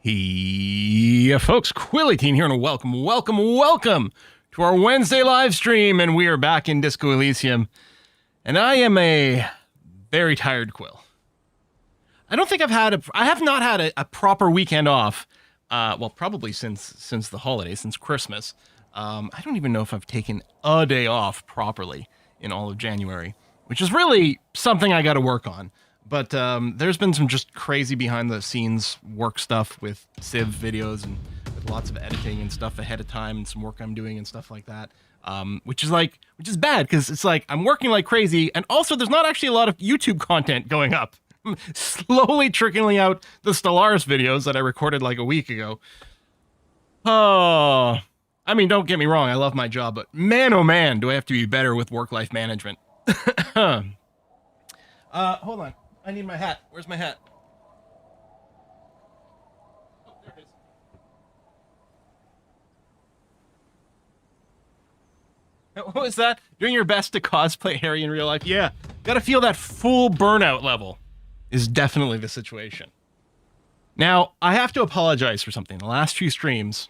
Yeah, folks, Quilly here, and welcome to our Wednesday live stream, and we are back in Disco Elysium, and I am a very tired Quill. I have not had a proper weekend off, well, probably since the holidays, since Christmas. I don't even know if I've taken a day off properly in all of January, which is really something I got to work on. But there's been some just crazy behind-the-scenes work stuff with Civ videos and with lots of editing and stuff ahead of time and some work I'm doing and stuff like that, which is bad because it's like I'm working like crazy, and also there's not actually a lot of YouTube content going up. I'm slowly trickling out the Stellaris videos that I recorded like a week ago. Oh, I mean, don't get me wrong, I love my job, but man, oh man, do I have to be better with work-life management. Hold on. I need my hat. Where's my hat? Oh, there it is. What was that? Doing your best to cosplay Harry in real life? Yeah. Gotta feel that full burnout level is definitely the situation. Now, I have to apologize for something. The last few streams,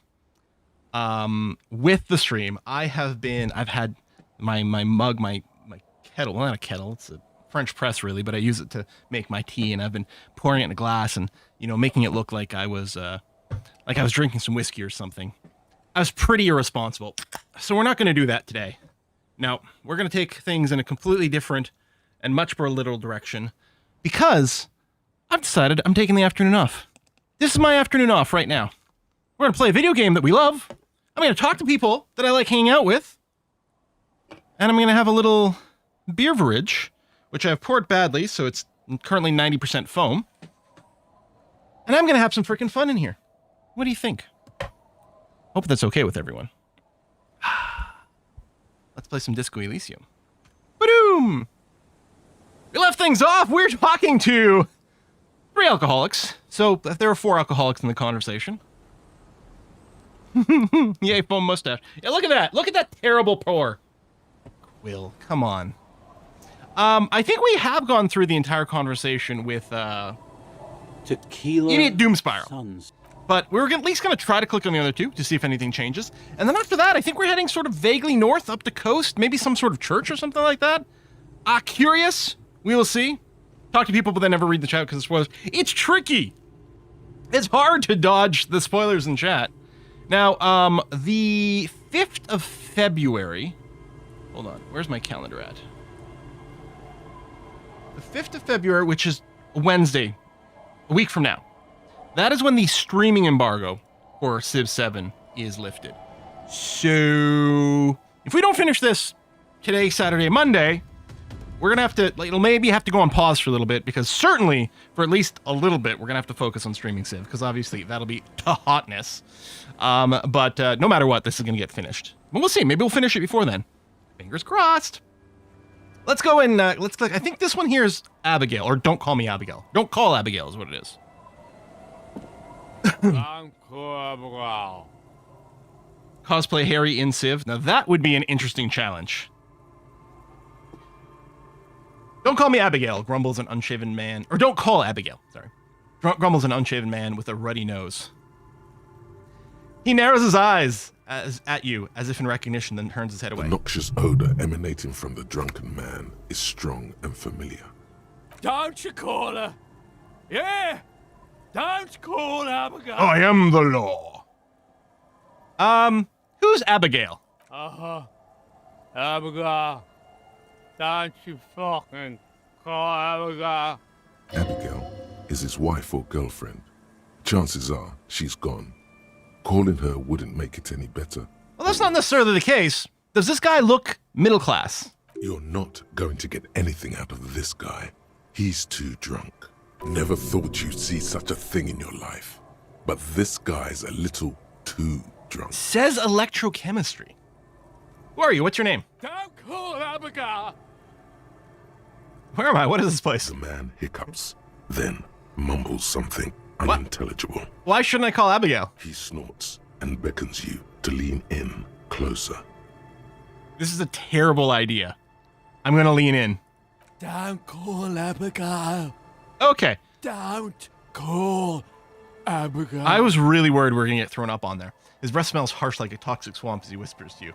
with the stream, I've had my mug, my kettle, well, not a kettle, it's a French press really, but I use it to make my tea, and I've been pouring it in a glass and, making it look like I was drinking some whiskey or something. I was pretty irresponsible. So we're not going to do that today. No, we're going to take things in a completely different and much more literal direction because I've decided I'm taking the afternoon off. This is my afternoon off right now. We're going to play a video game that we love. I'm going to talk to people that I like hanging out with. And I'm going to have a little beverage, which I've poured badly, so it's currently 90% foam. And I'm going to have some freaking fun in here. What do you think? Hope that's okay with everyone. Let's play some Disco Elysium. Ba-doom! We left things off. We're talking to 3 alcoholics. So there are 4 alcoholics in the conversation. Yay, foam mustache. Yeah, look at that. Look at that terrible pour. Will, come on. I think we have gone through the entire conversation with Tequila Idiot Doom Spiral. Sons. But we're at least going to try to click on the other 2 to see if anything changes. And then after that, I think we're heading sort of vaguely north up the coast, maybe some sort of church or something like that. Curious. We will see. Talk to people, but then never read the chat because of spoilers. It's tricky. It's hard to dodge the spoilers in chat. Now, the 5th of February... Hold on. Where's my calendar at? The 5th of February, which is Wednesday, a week from now. That is when the streaming embargo for Civ 7 is lifted. So, if we don't finish this today, Saturday, Monday, we're going to have to, it'll maybe have to go on pause for a little bit, because certainly, for at least a little bit, we're going to have to focus on streaming Civ, because obviously that'll be to hotness. But no matter what, this is going to get finished. But we'll see. Maybe we'll finish it before then. Fingers crossed. Let's go and let's click. I think this one here is Abigail, or don't call me Abigail. Don't call Abigail is what it is. Cosplay Harry in Civ. Now that would be an interesting challenge. Don't call me Abigail, grumbles an unshaven man. Or don't call Abigail, sorry. Grumbles an unshaven man with a ruddy nose. He narrows his eyes at you, as if in recognition, then turns his head away. The noxious odor emanating from the drunken man is strong and familiar. Don't you call her? Yeah! Don't call Abigail! I am the law. Who's Abigail? Abigail. Don't you fucking call Abigail. Abigail is his wife or girlfriend. Chances are she's gone. Calling her wouldn't make it any better. Well, that's not necessarily the case. Does this guy look middle class? You're not going to get anything out of this guy. He's too drunk. Never thought you'd see such a thing in your life. But this guy's a little too drunk. Says electrochemistry. Who are you? What's your name? Don't call Abigail. Where am I? What is this place? The man hiccups, then mumbles something unintelligible. Why shouldn't I call Abigail? He snorts and beckons you to lean in closer. This is a terrible idea. I'm gonna lean in. Don't call Abigail. Okay. Don't call Abigail. I was really worried we were going to get thrown up on there. His breath smells harsh like a toxic swamp as he whispers to you.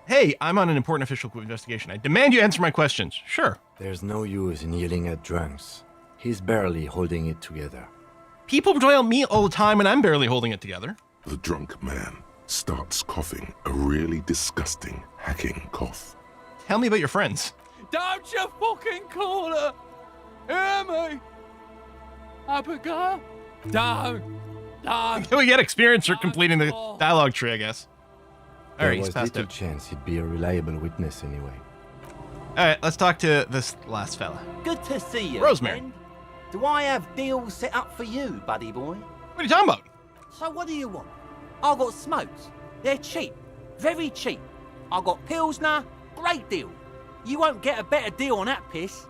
Hey, I'm on an important official investigation. I demand you answer my questions. Sure. There's no use in yelling at drunks. He's barely holding it together. People broil meat all the time and I'm barely holding it together. The drunk man starts coughing, a really disgusting, hacking cough. Tell me about your friends. Don't you fucking call her! Hear me? Abigail? Don't! We get experience for completing the dialogue tree, I guess. All There right, he's was passed little out. chance he'd be a reliable witness anyway. All right, let's talk to this last fella. Good to see you. Rosemary. friend. Do I have deals set up for you, buddy boy? What are you talking about? So what do you want? I got smokes. They're cheap. Very cheap. I got Pilsner. Great deal. You won't get a better deal on that piss.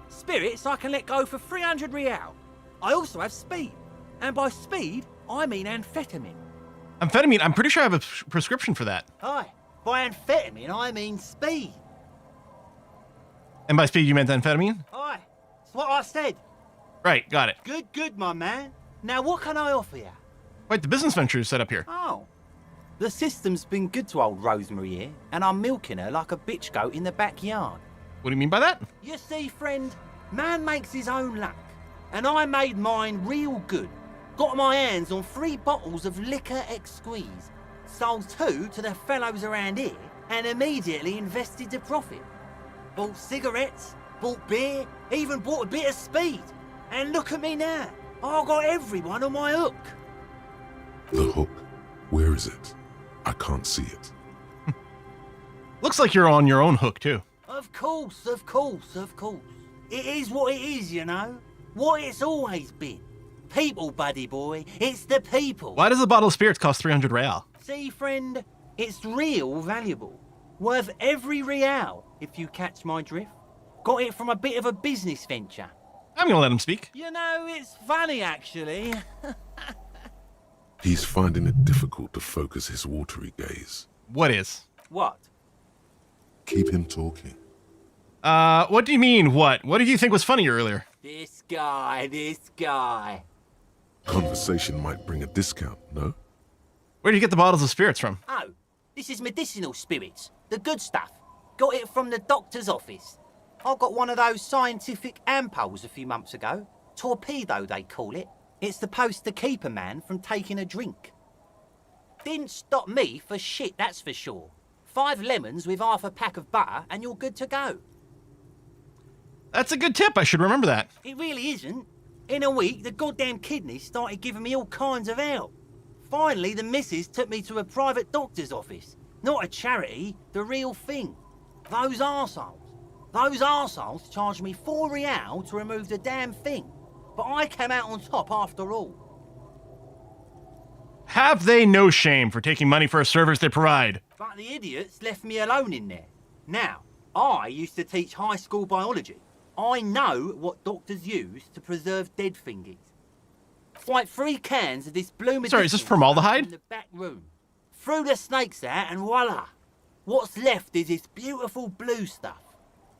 Spirits I can let go for 300 real. I also have speed. And by speed, I mean amphetamine. Amphetamine, I'm pretty sure I have a prescription for that. Aye. By amphetamine, I mean speed. And by speed, you meant amphetamine? Aye. That's what I said. Right, got it. Good, my man. Now what can I offer you? Quite the business venture you set up here. Oh. The system's been good to old Rosemary here, and I'm milking her like a bitch goat in the backyard. What do you mean by that? You see, friend, man makes his own luck, and I made mine real good. Got my hands on 3 bottles of liquor ex-squeeze, sold 2 to the fellows around here, and immediately invested the profit. Bought cigarettes, bought beer, even bought a bit of speed. And look at me now, I got everyone on my hook. The hook? Where is it? I can't see it. Looks like you're on your own hook, too. Of course. It is what it is, you know. What it's always been. People, buddy boy. It's the people. Why does a bottle of spirits cost 300 real? See, friend, it's real valuable. Worth every real, if you catch my drift. Got it from a bit of a business venture. I'm gonna let him speak. You know, it's funny, actually. He's finding it difficult to focus his watery gaze. What is? What? Keep him talking. What do you mean, what? What did you think was funny earlier? This guy. Conversation might bring a discount, no? Where did you get the bottles of spirits from? Oh, this is medicinal spirits. The good stuff. Got it from the doctor's office. I got one of those scientific ampoules a few months ago. Torpedo, they call it. It's supposed to keep a man from taking a drink. Didn't stop me for shit, that's for sure. 5 lemons with half a pack of butter and you're good to go. That's a good tip. I should remember that. It really isn't. In a week, the goddamn kidneys started giving me all kinds of help. Finally, the missus took me to a private doctor's office. Not a charity, the real thing. Those arseholes charged me 4 real to remove the damn thing. But I came out on top after all. Have they no shame for taking money for a service they provide? But the idiots left me alone in there. Now, I used to teach high school biology. I know what doctors use to preserve dead thingies. Like 3 cans of this blue Sorry, is this medicinal formaldehyde? stuff in the back room. Threw the snakes out and voila. What's left is this beautiful blue stuff.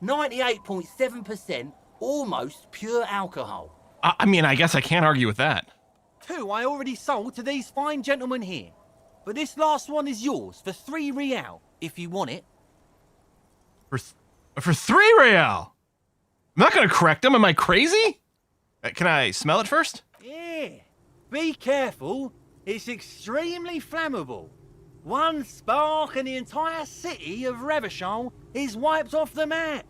98.7% almost pure alcohol. I mean, I guess I can't argue with that. 2 I already sold to these fine gentlemen here. But this last one is yours for 3 real, if you want it. For 3 real? I'm not gonna correct them. Am I crazy? Can I smell it first? Yeah. Be careful. It's extremely flammable. 1 spark and the entire city of Revachol is wiped off the map.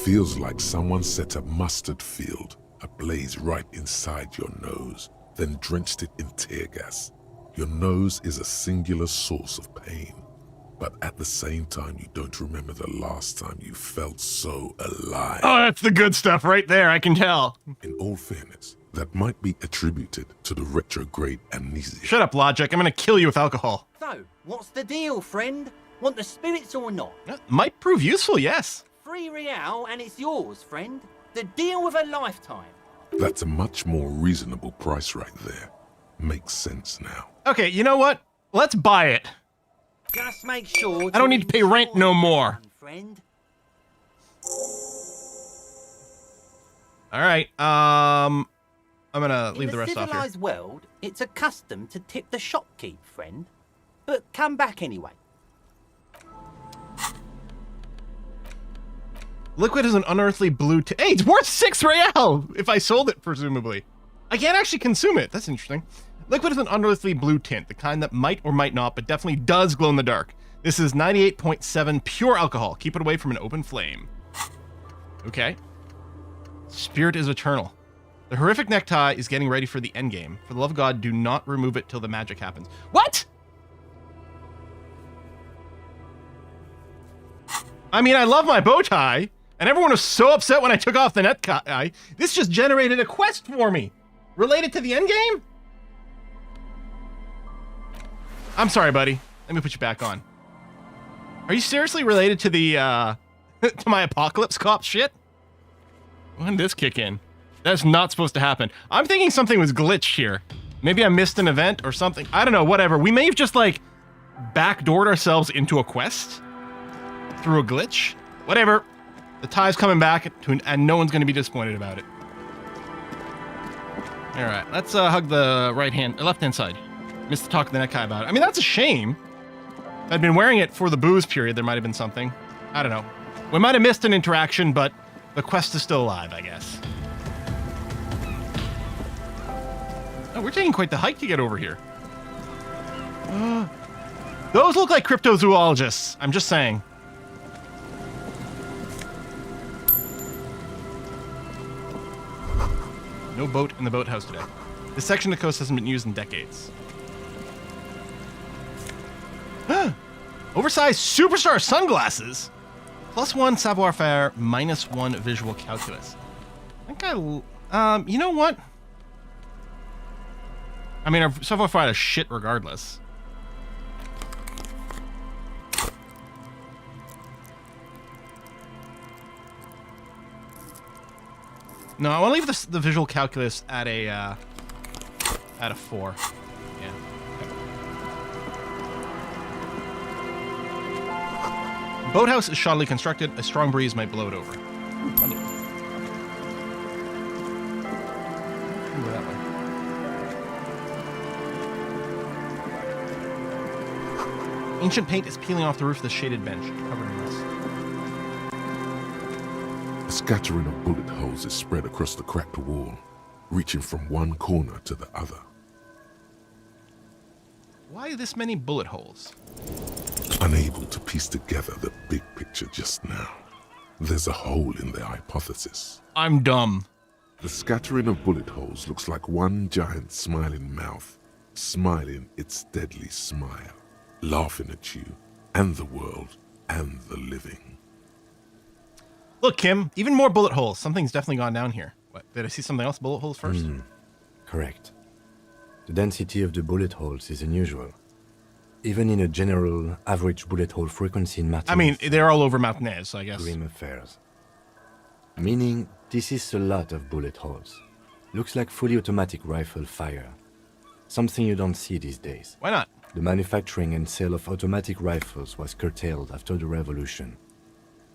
Feels like someone set a mustard field ablaze right inside your nose, then drenched it in tear gas. Your nose is a singular source of pain, but at the same time you don't remember the last time you felt so alive. Oh, that's the good stuff right there. I can tell. In all fairness, that might be attributed to the retrograde amnesia. Shut up, Logic. I'm gonna kill you with alcohol. So, what's the deal, friend? Want the spirits or not? Might prove useful, yes. 3 real and it's yours, friend. The deal of a lifetime. That's a much more reasonable price right there. Makes sense now. Okay, you know what? Let's buy it. Just make sure. I don't need to pay rent no more. Friend. All right. leave the rest off here. In the civilized world, it's a custom to tip the shopkeep, friend. But come back anyway. Liquid is an unearthly blue hey, it's worth 6 real if I sold it, presumably. I can't actually consume it. That's interesting. Liquid is an unearthly blue tint, the kind that might or might not, but definitely does glow in the dark. This is 98.7 pure alcohol. Keep it away from an open flame. Okay. Spirit is eternal. The horrific necktie is getting ready for the endgame. For the love of God, do not remove it till the magic happens. What? I mean, I love my bow tie, and everyone was so upset when I took off the necktie. This just generated a quest for me. Related to the endgame? I'm sorry, buddy. Let me put you back on. Are you seriously related to the, to my Apocalypse Cop shit? When did this kick in? That's not supposed to happen. I'm thinking something was glitched here. Maybe I missed an event or something. I don't know, whatever. We may have just, like, backdoored ourselves into a quest through a glitch. Whatever. The tie's coming back, and no one's going to be disappointed about it. All right, let's hug the left-hand side. Missed to talk to the necktie about it. I mean, that's a shame. If I'd been wearing it for the booze period, there might have been something. I don't know. We might have missed an interaction, but the quest is still alive, I guess. Oh, we're taking quite the hike to get over here. Those look like cryptozoologists. I'm just saying. No boat in the boathouse today. This section of the coast hasn't been used in decades. Oversized superstar sunglasses. +1 savoir-faire, -1 visual calculus. I think you know what? I mean, our savoir-faire is shit regardless. No, I want to leave the visual calculus at a 4. Yeah. Okay. Boathouse is shoddily constructed. A strong breeze might blow it over. Money. Go that way. Ancient paint is peeling off the roof of the shaded bench, covered in rust. A scattering of bullet holes is spread across the cracked wall, reaching from one corner to the other. Why this many bullet holes? Unable to piece together the big picture just now, there's a hole in their hypothesis. I'm dumb. The scattering of bullet holes looks like one giant smiling mouth, smiling its deadly smile, laughing at you and the world and the living. Look, Kim, even more bullet holes. Something's definitely gone down here. What, did I see something else? Bullet holes first? Correct. The density of the bullet holes is unusual. Even in a general average bullet hole frequency in Martinez. I mean, they're all over Martinez, so I guess. Grim affairs. Meaning, this is a lot of bullet holes. Looks like fully automatic rifle fire. Something you don't see these days. Why not? The manufacturing and sale of automatic rifles was curtailed after the revolution.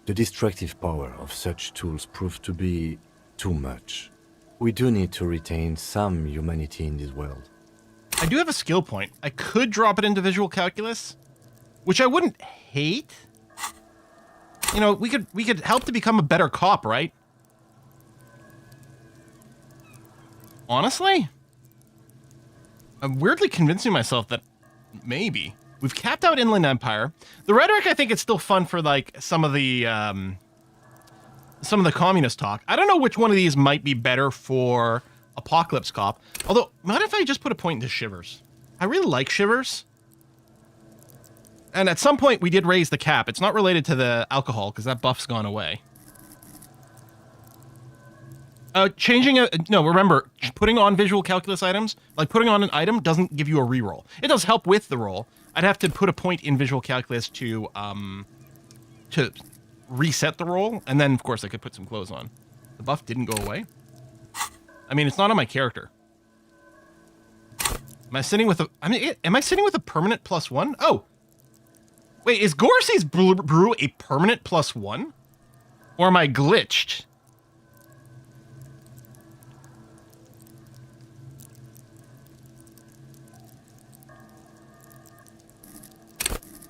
The destructive power of such tools proved to be too much. We do need to retain some humanity in this world. I do have a skill point. I could drop it into visual calculus, which I wouldn't hate. You know, we could help to become a better cop, right? Honestly, I'm weirdly convincing myself that maybe. We've capped out Inland Empire. The rhetoric, I think it's still fun for like some of the communist talk. I don't know which one of these might be better for Apocalypse Cop. Although, what if I just put a point into Shivers? I really like Shivers. And at some point, we did raise the cap. It's not related to the alcohol, because that buff's gone away. No, remember, putting on visual calculus items, like putting on an item doesn't give you a reroll. It does help with the roll. I'd have to put a point in visual calculus to reset the roll, and then, of course, I could put some clothes on. The buff didn't go away. I mean, it's not on my character. Am I sitting with a... am I sitting with a permanent +1? Oh! Wait, is Gorse's brew a permanent +1? Or am I glitched?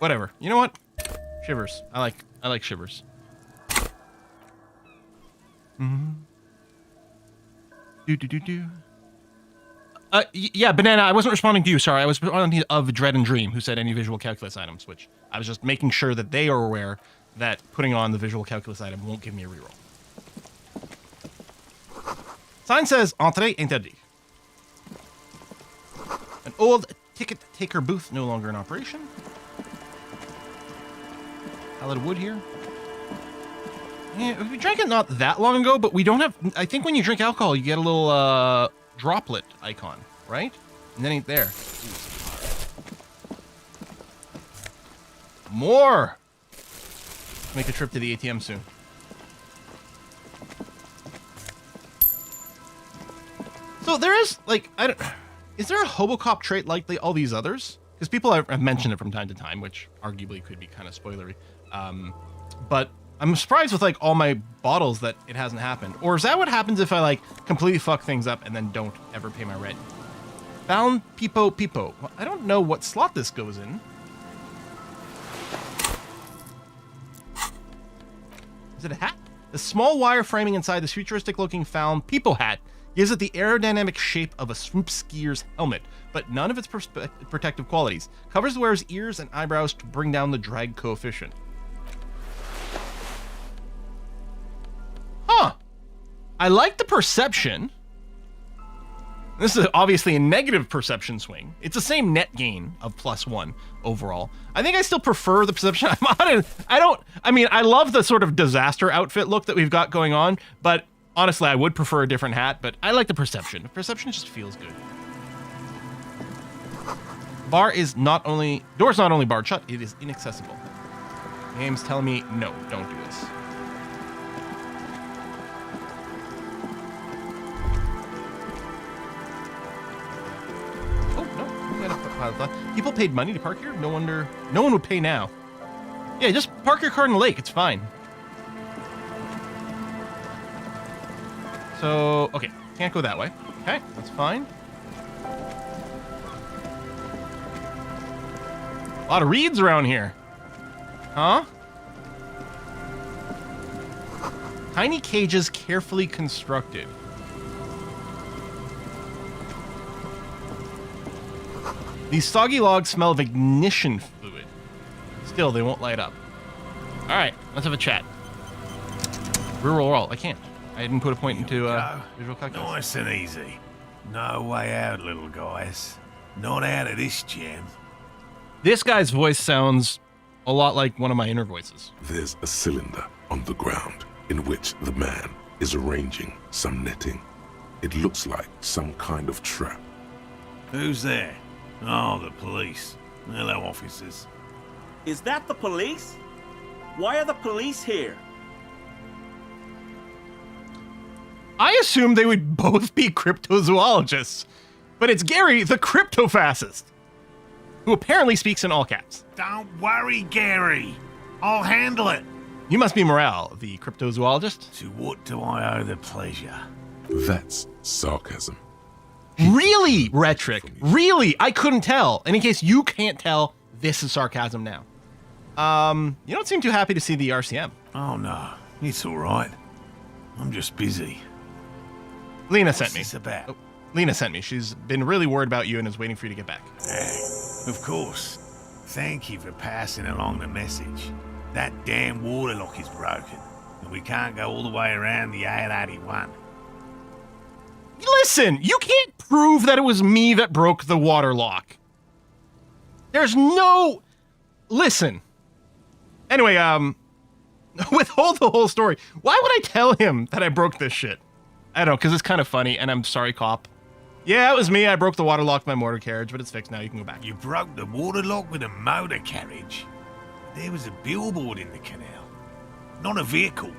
Whatever. You know what? Shivers. I like Shivers. Yeah, Banana, I wasn't responding to you, sorry. I was responding of Dread and Dream, who said any visual calculus items, which I was just making sure that they are aware that putting on the visual calculus item won't give me a reroll. Sign says, Entrée interdit. An old ticket taker booth no longer in operation. Pallet of wood here. Yeah, we drank it not that long ago, but we don't have... I think when you drink alcohol, you get a little droplet icon, right? And then ain't there. More! Make a trip to the ATM soon. So there is, like, is there a Hobocop trait like all these others? Because people have mentioned it from time to time, which arguably could be kind of spoilery. But I'm surprised with, like, all my bottles that it hasn't happened. Or is that what happens if I, like, completely fuck things up and then don't ever pay my rent? Found Peepo Peepo. Well, I don't know what slot this goes in. Is it a hat? The small wire framing inside this futuristic-looking found Peepo hat gives it the aerodynamic shape of a swoop skier's helmet, but none of its protective qualities. Covers the wearer's ears and eyebrows to bring down the drag coefficient. Huh. I like the perception. This is obviously a negative perception swing. It's the same net gain of +1 overall. I think I still prefer the perception I'm on. I love the sort of disaster outfit look that we've got going on, but honestly, I would prefer a different hat, but I like the perception. The perception just feels good. Door's not only barred shut, it is inaccessible. The game's telling me, no, don't do this. People paid money to park here? No wonder. No one would pay now. Yeah, just park your car in the lake. It's fine. So, okay. Can't go that way. Okay, that's fine. A lot of reeds around here. Huh? Tiny cages carefully constructed. These soggy logs smell of ignition fluid. Still, they won't light up. All right, let's have a chat. Roll. I can't. I didn't put a point into visual calculus. Nice and easy. No way out, little guys. Not out of this jam. This guy's voice sounds a lot like one of my inner voices. There's a cylinder on the ground in which the man is arranging some netting. It looks like some kind of trap. Who's there? Oh, the police. Hello, officers. Is that the police? Why are the police here? I assumed they would both be cryptozoologists, but it's Gary, the crypto-fascist, who apparently speaks in all caps. Don't worry, Gary. I'll handle it. You must be Morale, the cryptozoologist. To what do I owe the pleasure? That's sarcasm. Really, Retric? Really? I couldn't tell. And in case you can't tell, this is sarcasm now. You don't seem too happy to see the RCM. Oh, no. It's all right. I'm just busy. Lena sent me. What's this about? Oh, Lena sent me. She's been really worried about you and is waiting for you to get back. Of course. Thank you for passing along the message. That damn water lock is broken, and we can't go all the way around the 881. Listen, you can't prove that it was me that broke the water lock. There's no... Listen. Anyway, withhold the whole story. Why would I tell him that I broke this shit? I don't know, because it's kind of funny, and I'm sorry, cop. Yeah, it was me. I broke the water lock with my motor carriage, but it's fixed now. You can go back. You broke the water lock with a motor carriage? There was a billboard in the canal. Not a vehicle.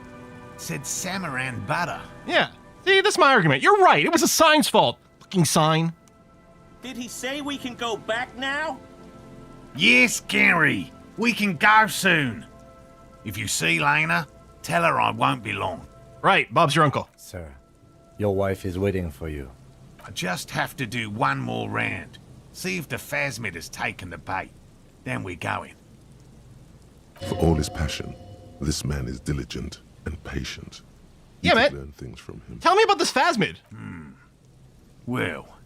It said Samaran Butter. Yeah. See, that's my argument. You're right. It was a sign's fault. Fucking sign. Did he say we can go back now? Yes, Gary. We can go soon. If you see Lena, tell her I won't be long. Right. Bob's your uncle. Sir, your wife is waiting for you. I just have to do one more round. See if the phasmid has taken the bait. Then we're going. For all his passion, this man is diligent and patient. You Yeah, could man. learn things from him. Tell me about this phasmid. Well,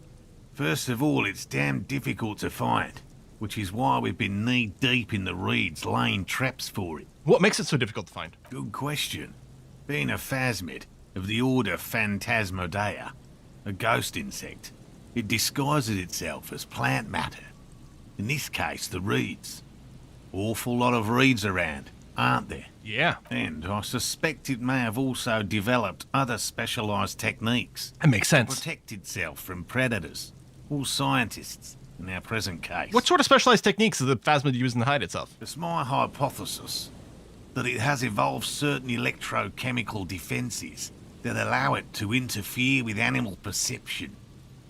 first of all, it's damn difficult to find, which is why we've been knee-deep in the reeds laying traps for it. What makes it so difficult to find? Good question. Being a phasmid of the order Phantasmodea, a ghost insect, it disguises itself as plant matter. In this case, the reeds. Awful lot of reeds around, aren't there? Yeah, And I suspect it may have also developed other specialised techniques that makes to sense. protect itself from predators, or scientists in our present case. What sort of specialized techniques does the phasmid use to hide itself? It's my hypothesis that it has evolved certain electrochemical defences that allow it to interfere with animal perception,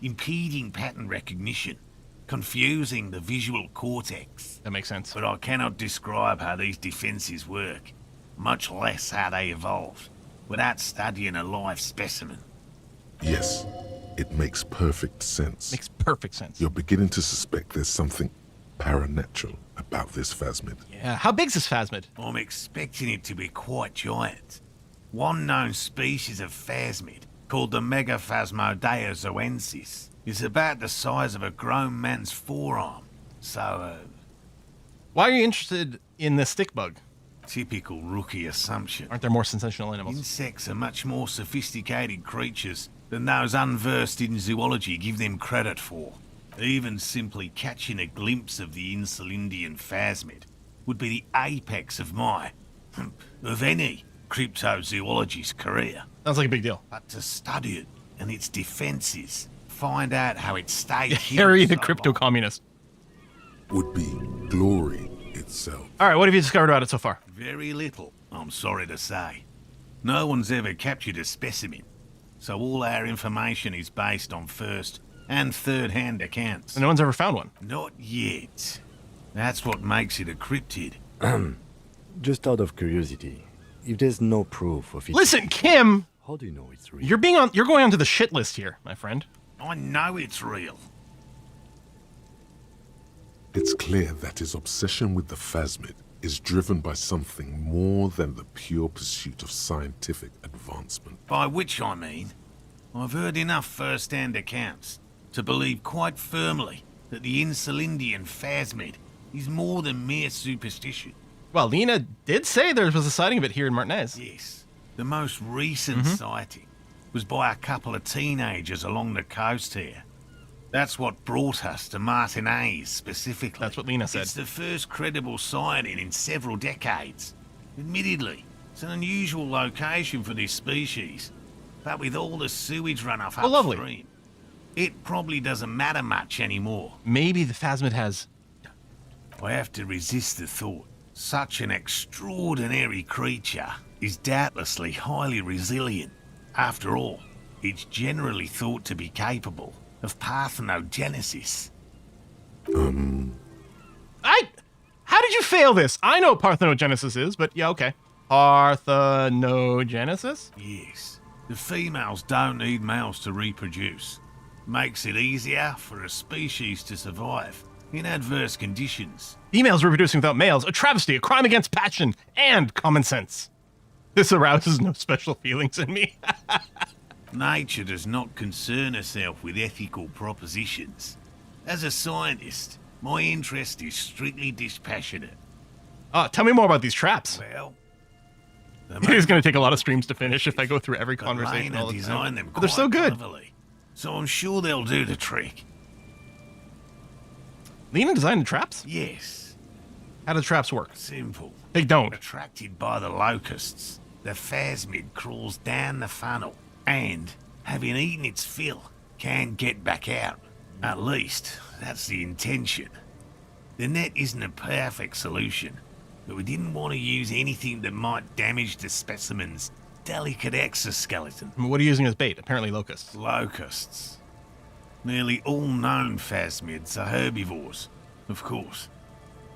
impeding pattern recognition, confusing the visual cortex. That makes sense. But I cannot describe how these defences work, much less how they evolved, without studying a live specimen. Yes, it makes perfect sense. Makes perfect sense. You're beginning to suspect there's something paranatural about this phasmid. Yeah, how big's this phasmid? I'm expecting it to be quite giant. One known species of phasmid, called the Megaphasmodea zoensis, is about the size of a grown man's forearm. So, Why are you interested in this stick bug? typical rookie assumption. Aren't there more sensational animals? Insects are much more sophisticated creatures than those unversed in zoology give them credit for. Even simply catching a glimpse of the Insulindian phasmid would be the apex of of any cryptozoologist's career. Sounds like a big deal. But to study it and its defences, find out how it stayed Harry hidden the so crypto long. communist. Would be glory itself. All right, what have you discovered about it so far? Very little, I'm sorry to say. No one's ever captured a specimen, so all our information is based on first and third-hand accounts. And no one's ever found one. Not yet. That's what makes it a cryptid. Just out of curiosity, if there's no proof of it, Listen, Kim, how do you know it's real? you're going onto the shit list here, my friend. I know it's real. It's clear that his obsession with the phasmid is driven by something more than the pure pursuit of scientific advancement. By which I mean, I've heard enough first-hand accounts to believe quite firmly that the Insulindian phasmid is more than mere superstition. Well, Lena did say there was a sighting of it here in Martinez. Yes, the most recent sighting was by a couple of teenagers along the coast here. That's what brought us to Martinez specifically. That's what Lena said. It's the first credible sighting in several decades. Admittedly, it's an unusual location for this species, but with all the sewage runoff Oh, lovely. upstream, it probably doesn't matter much anymore. Maybe the phasmid has... I have to resist the thought. Such an extraordinary creature is doubtlessly highly resilient. After all, it's generally thought to be capable of parthenogenesis. How did you fail this? I know what parthenogenesis is, but yeah, okay. Parthenogenesis? Yes, the females don't need males to reproduce. Makes it easier for a species to survive in adverse conditions. Females reproducing without males, a travesty, a crime against passion and common sense. This arouses no special feelings in me. Nature does not concern herself with ethical propositions. As a scientist, my interest is strictly dispassionate. Tell me more about these traps. Well, It is going to take a lot of streams to finish if I go through every conversation Lena all the designed time. them But they're so quite good. cleverly, so I'm sure they'll do the trick. Lena designed the traps? Yes, How do the traps work? simple. They don't. Attracted by the locusts, the phasmid crawls down the funnel and, having eaten its fill, can get back out. At least, that's the intention. The net isn't a perfect solution, but we didn't want to use anything that might damage the specimen's delicate exoskeleton. What are you using as bait? Apparently locusts. Locusts. Nearly all known phasmids are herbivores, of course.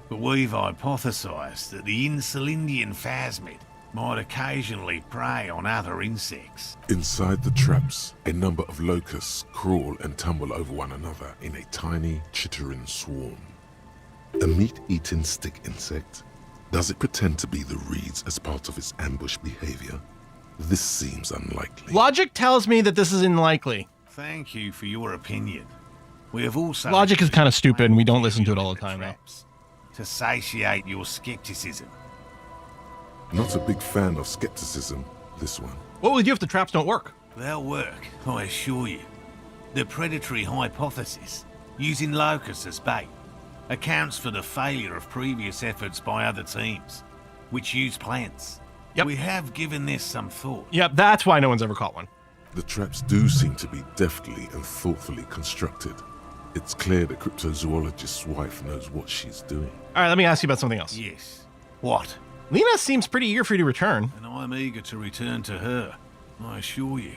But we've hypothesized that the Insulindian phasmid might occasionally prey on other insects. Inside the traps, a number of locusts crawl and tumble over one another in a tiny, chittering swarm. A meat-eating stick insect, Does it pretend to be the reeds as part of its ambush behavior? This seems unlikely. Logic tells me that this is unlikely. Thank you for your opinion. We have also... Logic is kind of stupid, and we don't listen to it all the time, though. traps to satiate your skepticism. Not a big fan of skepticism, this one. What will we do if the traps don't work? They'll work, I assure you. The predatory hypothesis, using locusts as bait, accounts for the failure of previous efforts by other teams, which use plants. Yep. We have given this some thought. Yep, that's why no one's ever caught one. The traps do seem to be deftly and thoughtfully constructed. It's clear the cryptozoologist's wife knows what she's doing. All right, let me ask you about something else. Yes. What? Lena seems pretty eager for you to return. And I'm eager to return to her, I assure you.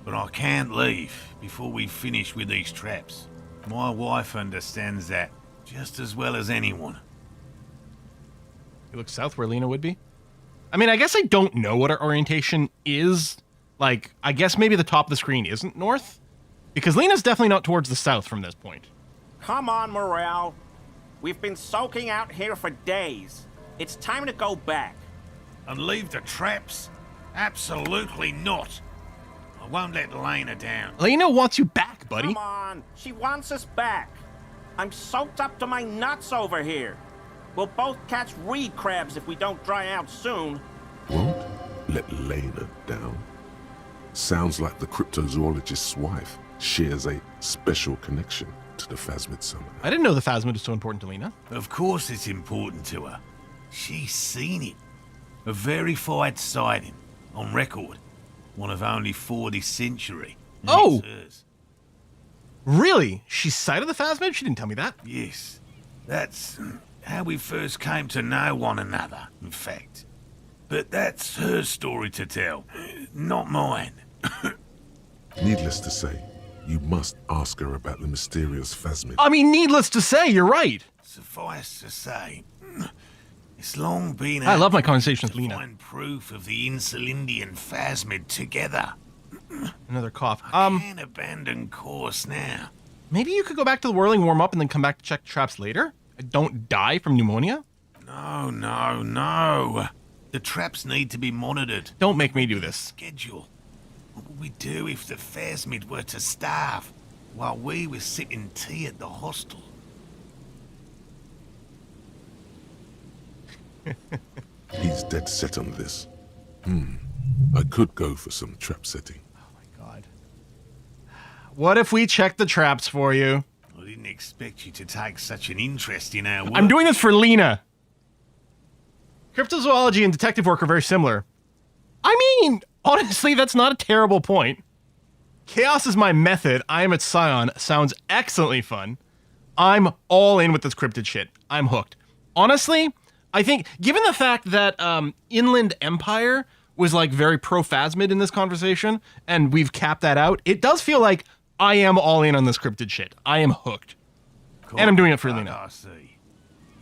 But I can't leave before we finish with these traps. My wife understands that just as well as anyone. You look south where Lena would be. I mean, I guess I don't know what our orientation is. Like, I guess maybe the top of the screen isn't north? Because Lena's definitely not towards the south from this point. Come on, Morel. We've been soaking out here for days. It's time to go back. And leave the traps? Absolutely not. I won't let Lena down. Lena wants you back, buddy. Come on. She wants us back. I'm soaked up to my nuts over here. We'll both catch reed crabs if we don't dry out soon. Won't let Lena down. Sounds like the cryptozoologist's wife shares a special connection to the Phasmid summoner. I didn't know the Phasmid was so important to Lena. Of course it's important to her. She's seen it. A verified sighting, on record. One of only 4 this century. And Oh! it's hers. Really? She sighted the Phasmid? She didn't tell me that. Yes. That's how we first came to know one another, in fact. But that's her story to tell, not mine. Needless to say, you must ask her about the mysterious Phasmid. I mean, needless to say, you're right. Suffice to say, it's long been I love my out conversations to with Lena. find proof of the Insulindian Phasmid together. Another cough. Can't abandon course now. Maybe you could go back to the whirling, warm up, and then come back to check traps later? Don't die from pneumonia? No. The traps need to be monitored. Don't make me do this. Schedule. What would we do if the Phasmid were to starve while we were sipping tea at the hostel? He's dead set on this. I could go for some trap setting. God. What if we check the traps for you? I didn't expect you to take such an interest in our work. I'm doing this for Lena. Cryptozoology and detective work are very similar. I mean, honestly, that's not a terrible point. Chaos is my method. I am at Scion. Sounds excellently fun. I'm all in with this cryptid shit. I'm hooked. Honestly, I think, given the fact that Inland Empire was like very pro-Phasmid in this conversation, and we've capped that out, it does feel like I am all in on this cryptid shit. I am hooked. And I'm doing it for Like Lena. I see.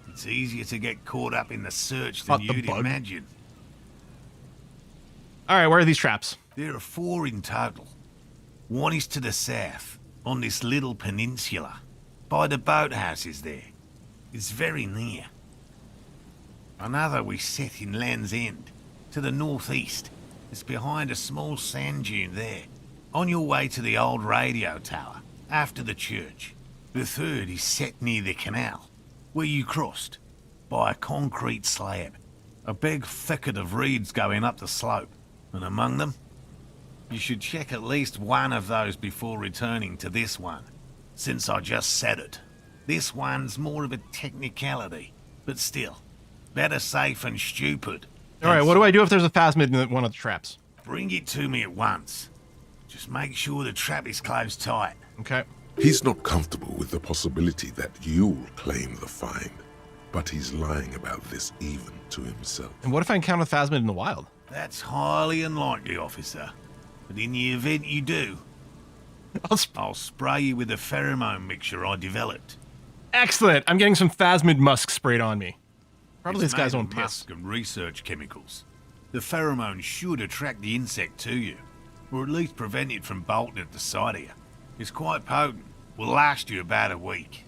It's easier to get caught up in the search Fuck than the you'd bug. imagine. All right, where are these traps? There are 4 in total. One is to the south, on this little peninsula, by the boathouses there. It's very near. Another we set in Land's End, to the northeast. It's behind a small sand dune there, on your way to the old radio tower, after the church. The third is set near the canal, where you crossed, by a concrete slab. A big thicket of reeds going up the slope, and among them, you should check at least one of those before returning to this one, since I just said it. This one's more of a technicality, but still, better safe and stupid. All right, what do I do if there's a Phasmid in one of the traps? Bring it to me at once. Just make sure the trap is closed tight. Okay. He's not comfortable with the possibility that you'll claim the find, but he's lying about this even to himself. And what if I encounter the Phasmid in the wild? That's highly unlikely, officer. But in the event you do, I'll spray you with a pheromone mixture I developed. Excellent. I'm getting some Phasmid musk sprayed on me. Probably It's this guy's made own of piss. musk and research chemicals. The pheromone should attract the insect to you, or at least prevent it from bolting at the sight of you. It's quite potent. Will last you about a week.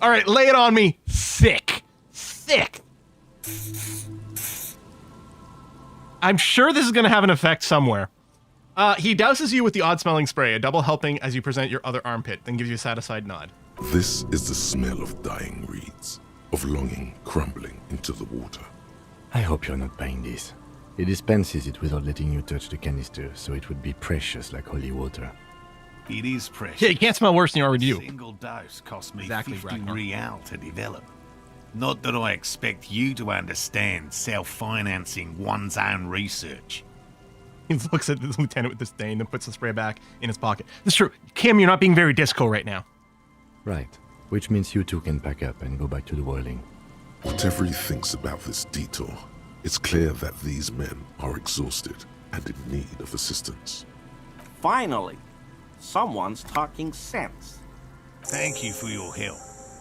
All right, lay it on me. Thick. Thick. I'm sure this is going to have an effect somewhere. He douses you with the odd-smelling spray, a double helping as you present your other armpit, then gives you a satisfied nod. This is the smell of dying reeds, of longing crumbling into the water. I hope you're not buying this. He dispenses it without letting you touch the canister, so it would be precious like holy water. It is precious. Yeah, you can't smell worse than you already do. A single dose cost me Exactly, 50 Ragnar. real to develop. Not that I expect you to understand self-financing one's own research. He looks at the lieutenant with disdain, then puts the spray back in his pocket. That's true. Kim, you're not being very disco right now. Right. Which means you two can pack up and go back to the whirling. Whatever he thinks about this detour, it's clear that these men are exhausted and in need of assistance. Finally, someone's talking sense. Thank you for your help.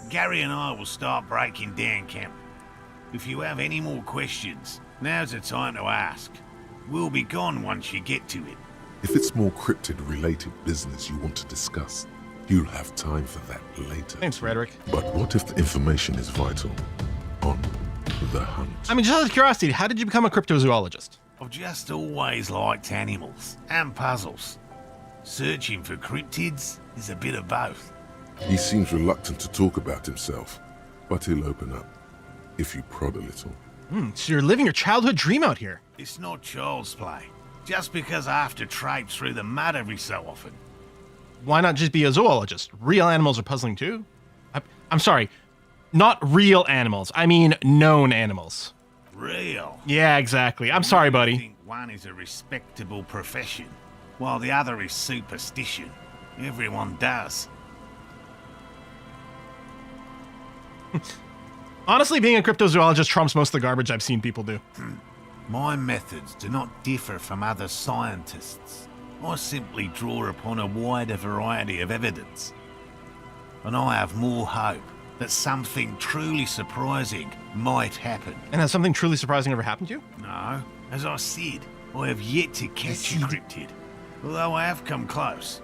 Gary and I will start breaking down camp. If you have any more questions, now's the time to ask. We'll be gone once you get to it. If it's more cryptid-related business you want to discuss, you'll have time for that later. Thanks, Frederick. But what if the information is vital? On the hunt. I mean, just out of curiosity, how did you become a cryptozoologist? I've just always liked animals and puzzles. Searching for cryptids is a bit of both. He seems reluctant to talk about himself, but he'll open up, if you prod a little. So you're living your childhood dream out here. It's not child's play. Just because I have to traipse through the mud every so often. Why not just be a zoologist? Real animals are puzzling too. I'm sorry, not real animals. I mean known animals. Real. Yeah, exactly. I'm sorry, I buddy. think one is a respectable profession, while the other is superstition. Everyone does. Honestly, being a cryptozoologist trumps most of the garbage I've seen people do. My methods do not differ from other scientists. I simply draw upon a wider variety of evidence. And I have more hope that something truly surprising might happen. And has something truly surprising ever happened to you? No, as I said, I have yet to catch a cryptid. Although I have come close.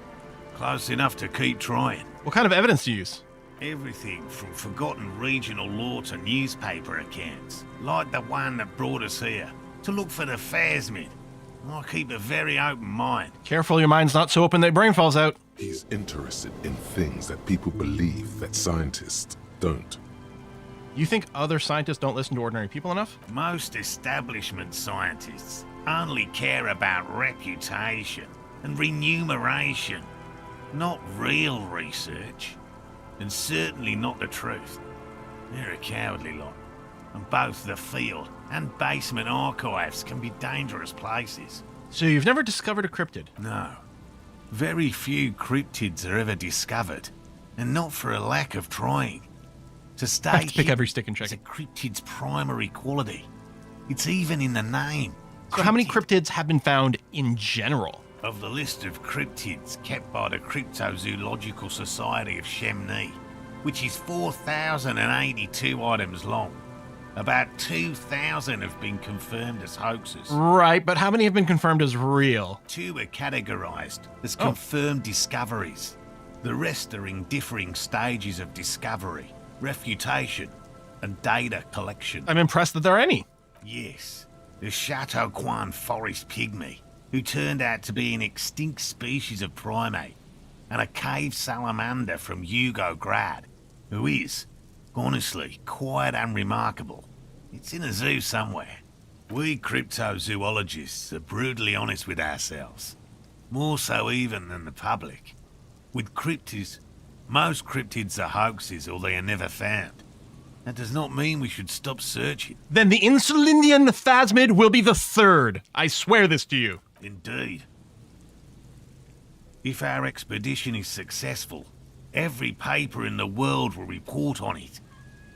Close enough to keep trying. What kind of evidence do you use? Everything from forgotten regional lore to newspaper accounts, like the one that brought us here, to look for the phasmid. I keep a very open mind. Careful, your mind's not so open that your brain falls out. He's interested in things that people believe that scientists don't. You think other scientists don't listen to ordinary people enough? Most establishment scientists only care about reputation and remuneration, not real research, and certainly not the truth. They're a cowardly lot, and both the field and basement archives can be dangerous places. So you've never discovered a cryptid? No. Very few cryptids are ever discovered, and not for a lack of trying. To stay I have to pick hidden every stick and is check a it. cryptid's primary quality. It's even in the name. So how many Cryptid. cryptids have been found in general? Of the list of cryptids kept by the Cryptozoological Society of Chemney, which is 4,082 items long, about 2,000 have been confirmed as hoaxes. Right, but how many have been confirmed as real? 2 are categorized as Oh. confirmed discoveries. The rest are in differing stages of discovery, refutation, and data collection. I'm impressed that there are any. Yes, the Chateau Quan forest pygmy, who turned out to be an extinct species of primate, and a cave salamander from Yugograd, who is, honestly, quite unremarkable. It's in a zoo somewhere. We cryptozoologists are brutally honest with ourselves, more so even than the public. With cryptids, most cryptids are hoaxes or they are never found. That does not mean we should stop searching. Then the Insulindian phasmid will be the third. I swear this to you. Indeed. If our expedition is successful, every paper in the world will report on it.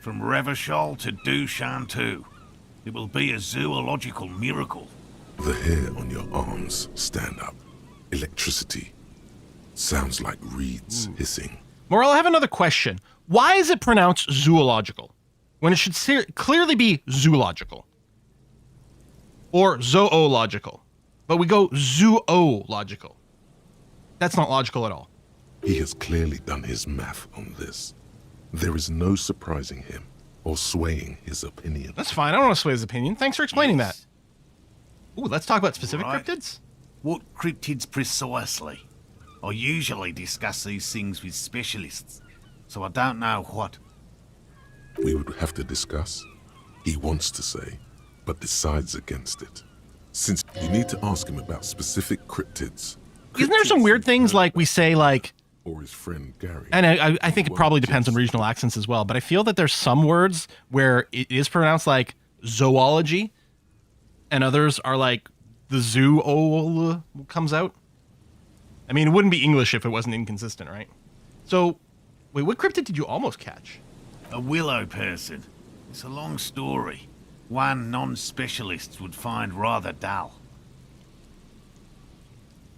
From Revachol to Dushantu. It will be a zoological miracle. The hair on your arms stand up. Electricity. Sounds like reeds hissing. Morel, I have another question. Why is it pronounced zoological when it should clearly be zoological? Or zoological. But we go zoological. That's not logical at all. He has clearly done his math on this. There is no surprising him. or swaying his opinion. That's fine. I don't want to sway his opinion. Thanks for explaining that. Ooh, let's talk about specific Right. cryptids. What cryptids precisely? I usually discuss these things with specialists, so I don't know what. We would have to discuss. He wants to say, but decides against it. Since you need to ask him about specific cryptids. Isn't there some weird things like we say like, Or his friend Gary. and I think it probably depends on regional accents as well, but I feel that there's some words where it is pronounced like zoology, and others are like the zoo comes out. I mean, it wouldn't be English if it wasn't inconsistent, right? So, wait, what cryptid did you almost catch? A willow person. It's a long story. One non-specialist would find rather dull.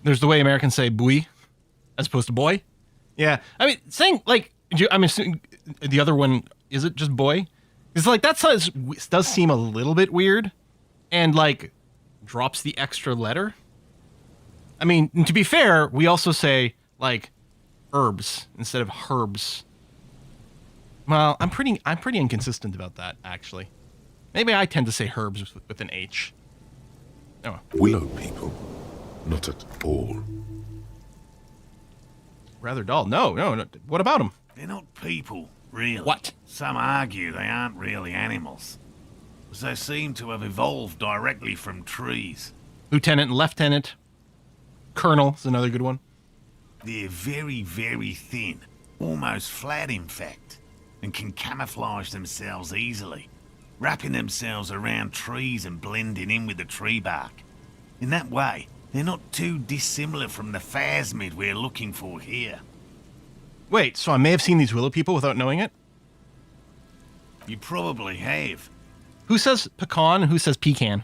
There's the way Americans say "buoy" as opposed to "boy." Yeah, I mean, saying like, I'm assuming the other one, is it just "boy"? It's like that does seem a little bit weird, and like drops the extra letter. I mean, to be fair, we also say like herbs instead of herbs. Well, I'm pretty inconsistent about that, actually. Maybe I tend to say herbs with an H. Oh, Willow people. Not at all. rather dull. No. What about them? They're not people, really. What? Some argue they aren't really animals, as they seem to have evolved directly from trees. Lieutenant and lieutenant. Colonel is another good one. They're very, very thin, almost flat in fact, and can camouflage themselves easily, wrapping themselves around trees and blending in with the tree bark. In that way, they're not too dissimilar from the phasmid we're looking for here. Wait, so I may have seen these willow people without knowing it? You probably have. Who says pecan and who says pecan?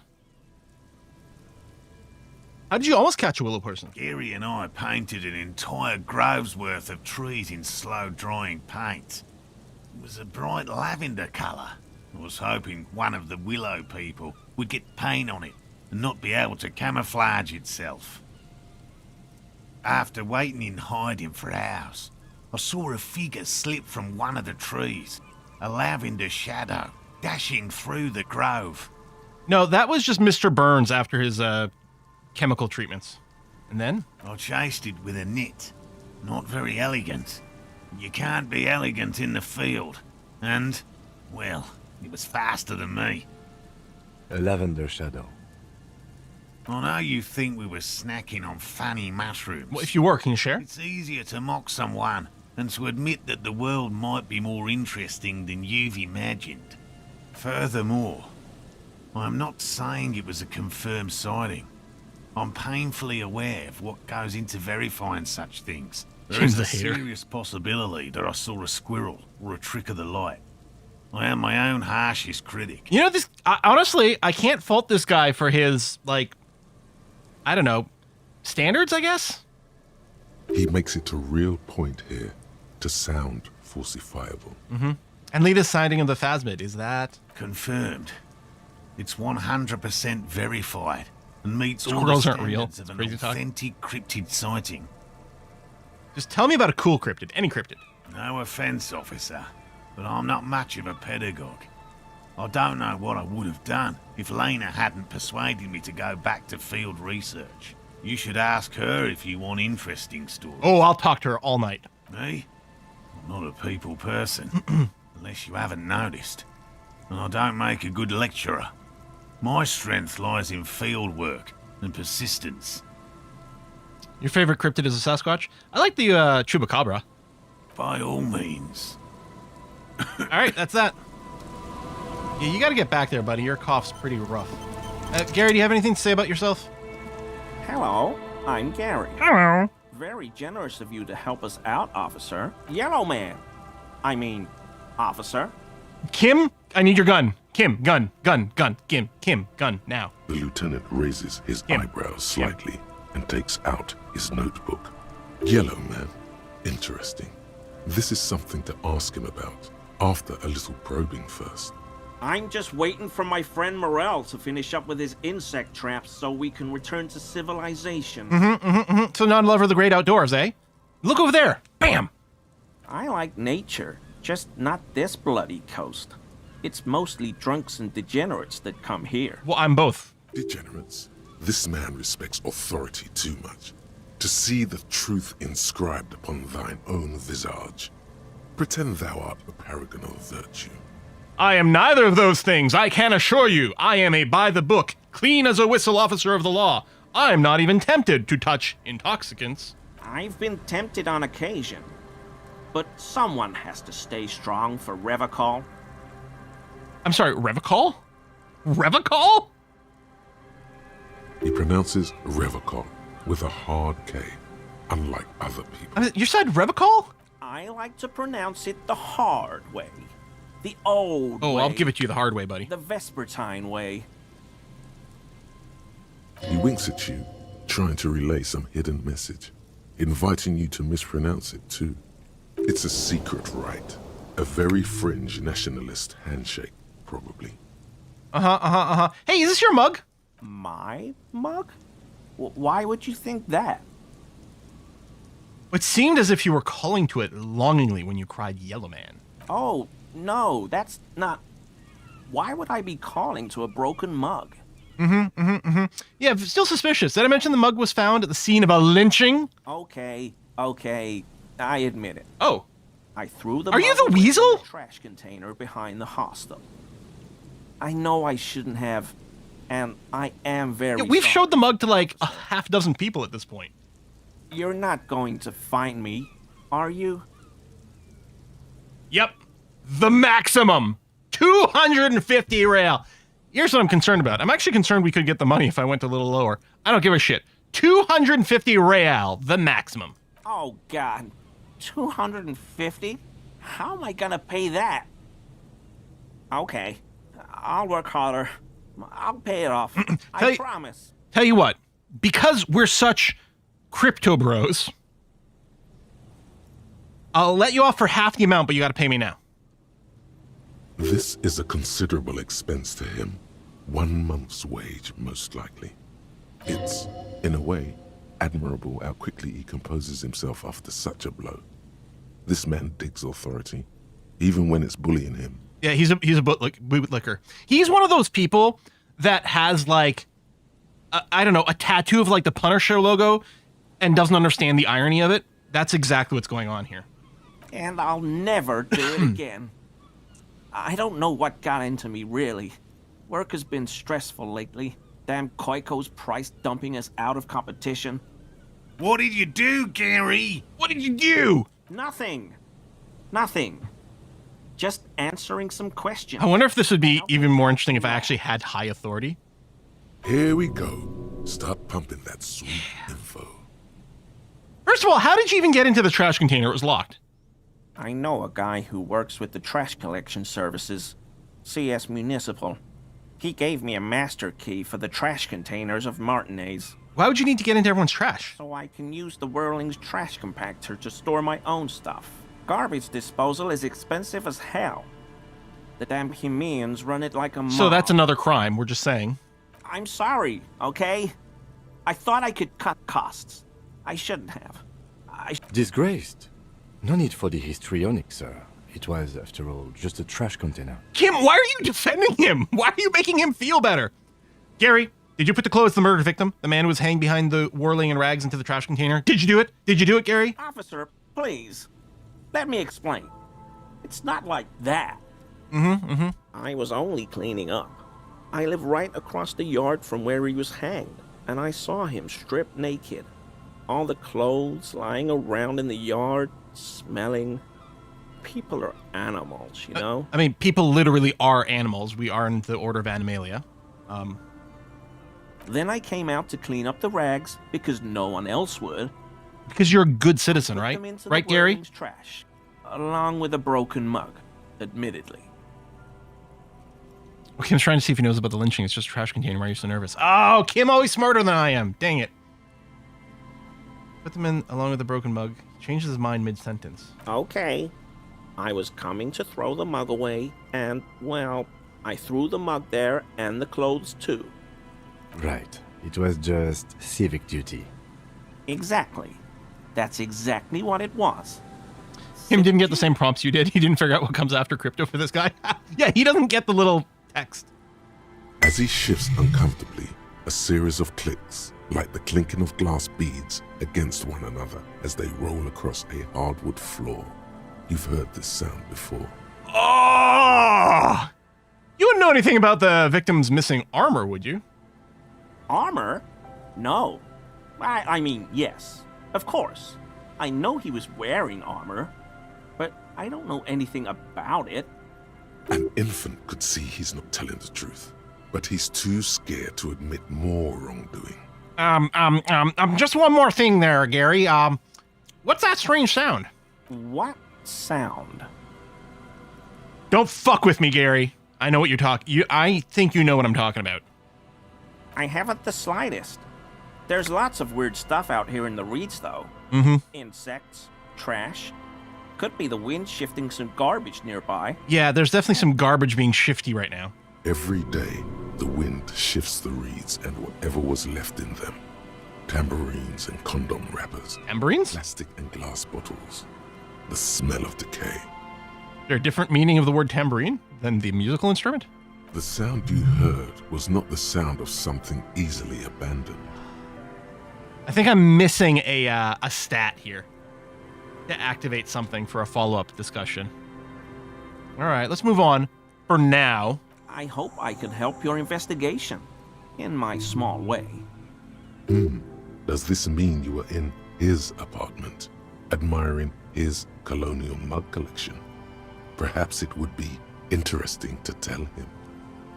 How did you almost catch a willow person? Gary and I painted an entire grove's worth of trees in slow-drying paint. It was a bright lavender colour. I was hoping one of the willow people would get paint on it and not be able to camouflage itself. After waiting in hiding for hours, I saw a figure slip from one of the trees, a lavender shadow, dashing through the grove. No, that was just Mr. Burns after his chemical treatments. And then? I chased it with a net. Not very elegant. You can't be elegant in the field. And, well, it was faster than me. A lavender shadow. I know you think we were snacking on funny mushrooms. Well, if you were, can you share? It's easier to mock someone than to admit that the world might be more interesting than you've imagined. Furthermore, I'm not saying it was a confirmed sighting. I'm painfully aware of what goes into verifying such things. There is Jim's a a hater. serious possibility that I saw a squirrel or a trick of the light. I am my own harshest critic. You know, this. Honestly, I can't fault this guy for his, like, I don't know, standards, I guess? He makes it a real point here to sound falsifiable. And latest sighting of the phasmid, is that? Confirmed. It's 100% verified and meets all the Squirrels aren't real. standards of It's an crazy talk. authentic cryptid sighting. Just tell me about a cool cryptid, any cryptid. No offense, officer, but I'm not much of a pedagogue. I don't know what I would have done if Lena hadn't persuaded me to go back to field research. You should ask her if you want interesting stories. Oh, I'll talk to her all night. Me? I'm not a people person, unless you haven't noticed. And I don't make a good lecturer. My strength lies in field work and persistence. Your favorite cryptid is a Sasquatch? I like the Chupacabra. By all means. All right, that's that. Yeah, you got to get back there, buddy. Your cough's pretty rough. Gary, do you have anything to say about yourself? Hello, I'm Gary. Hello. Very generous of you to help us out, officer. Yellow man. I mean, officer. Kim, I need your gun. Kim, gun. Kim, gun, now. The lieutenant raises his Kim. eyebrows slightly and takes out his notebook. Yellow man. Interesting. This is something to ask him about after a little probing first. I'm just waiting for my friend Morel to finish up with his insect traps so we can return to civilization. So non-lover of the great outdoors, eh? Look over there. Bam. I like nature, just not this bloody coast. It's mostly drunks and degenerates that come here. Well, I'm both. Degenerates. This man respects authority too much. To see the truth inscribed upon thine own visage. Pretend thou art a paragon of virtue. I am neither of those things, I can assure you. I am a by-the-book, clean-as-a-whistle officer of the law. I am not even tempted to touch intoxicants. I've been tempted on occasion. But someone has to stay strong for Revocol. I'm sorry, Revocol? Revocol? He pronounces Revocol with a hard K, unlike other people. I mean, you said Revocol? I like to pronounce it the hard way. The old way. Oh, I'll give it to you the hard way, buddy. The Vespertine way. He winks at you, trying to relay some hidden message, inviting you to mispronounce it too. It's a secret rite, a very fringe nationalist handshake, probably. Hey, is this your mug? My mug? Why would you think that? It seemed as if you were calling to it longingly when you cried Yellow Man. Oh, no, that's not... Why would I be calling to a broken mug? Yeah, still suspicious. Did I mention the mug was found at the scene of a lynching? Okay, I admit it. Oh. I threw the Are you mug the away in weasel? the trash container behind the hostel. I know I shouldn't have, and I am very Yeah, we've sorry. showed the mug to like a half dozen people at this point. You're not going to find me, are you? Yep. The maximum. 250 real. Here's what I'm concerned about. I'm actually concerned we could get the money if I went a little lower. I don't give a shit. 250 real, the maximum. Oh, God. 250? How am I gonna pay that? Okay. I'll work harder. I'll pay it off. I promise. Tell you what, because we're such crypto bros, I'll let you off for half the amount, but you gotta pay me now. This is a considerable expense to him. 1 month's wage, most likely. It's, in a way, admirable how quickly he composes himself after such a blow. This man digs authority, even when it's bullying him. Yeah, he's a bootlicker. He's one of those people that has like, I don't know, a tattoo of like the Punisher logo and doesn't understand the irony of it. That's exactly what's going on here. And I'll never do it again. I don't know what got into me, really. Work has been stressful lately. Damn Koiko's price dumping us out of competition. What did you do, Gary? What did you do? Nothing. Just answering some questions. I wonder if this would be even more interesting if I actually had high authority. Here we go. Start pumping that sweet info. First of all, how did you even get into the trash container? It was locked. I know a guy who works with the trash collection services, CS Municipal. He gave me a master key for the trash containers of Martinez, Why would you need to get into everyone's trash? so I can use the Whirling's trash compactor to store my own stuff. Garbage disposal is expensive as hell. The damn Bohemians run it like a mob. So that's another crime, we're just saying. I'm sorry, okay? I thought I could cut costs. I shouldn't have. Disgraced. No need for the histrionic, sir. It was, after all, just a trash container. Kim, why are you defending him? Why are you making him feel better? Gary, did you put the clothes of the murdered victim, the man who was hanging behind the whirling and rags, into the trash container? Did you do it? Did you do it, Gary? Officer, please. Let me explain. It's not like that. I was only cleaning up. I live right across the yard from where he was hanged, and I saw him stripped naked. All the clothes lying around in the yard, smelling. People are animals, you know? I mean, people literally are animals. We are in the order of Animalia. Then I came out to clean up the rags because no one else would. Because you're a good citizen, Put right? them into Right, the Gary? Whirling's trash, along with a broken mug, admittedly. Well, Kim's trying to see if he knows about the lynching. It's just a trash container. Why are you so nervous? Oh, Kim always smarter than I am. Dang it. Put them in along with the broken mug. Changes his mind mid-sentence. Okay. I was coming to throw the mug away, and, well, I threw the mug there and the clothes too. Right. It was just civic duty. Exactly. That's exactly what it was. Him didn't get the same prompts you did. He didn't figure out what comes after crypto for this guy. Yeah, he doesn't get the little text. As he shifts uncomfortably, a series of clicks, like the clinking of glass beads against one another as they roll across a hardwood floor. You've heard this sound before. Oh! You wouldn't know anything about the victim's missing armor, would you? Armor? No. I mean, yes. Of course. I know he was wearing armor, but I don't know anything about it. An infant could see he's not telling the truth, but he's too scared to admit more wrongdoing. Just one more thing there, Gary. What's that strange sound? What sound? Don't fuck with me, Gary. I know what you're talking. I think you know what I'm talking about. I haven't the slightest. There's lots of weird stuff out here in the reeds, though. Mm-hmm. Insects, trash. Could be the wind shifting some garbage nearby. Yeah, there's definitely some garbage being shifty right now. Every day, the wind shifts the reeds and whatever was left in them. Tambourines and condom wrappers. Tambourines? Plastic and glass bottles. The smell of decay. Is there a different meaning of the word tambourine than the musical instrument? The sound you heard was not the sound of something easily abandoned. I think I'm missing a stat here to activate something for a follow-up discussion. All right, let's move on for now. I hope I could help your investigation in my small way. Does this mean you were in his apartment, admiring his colonial mug collection? Perhaps it would be interesting to tell him.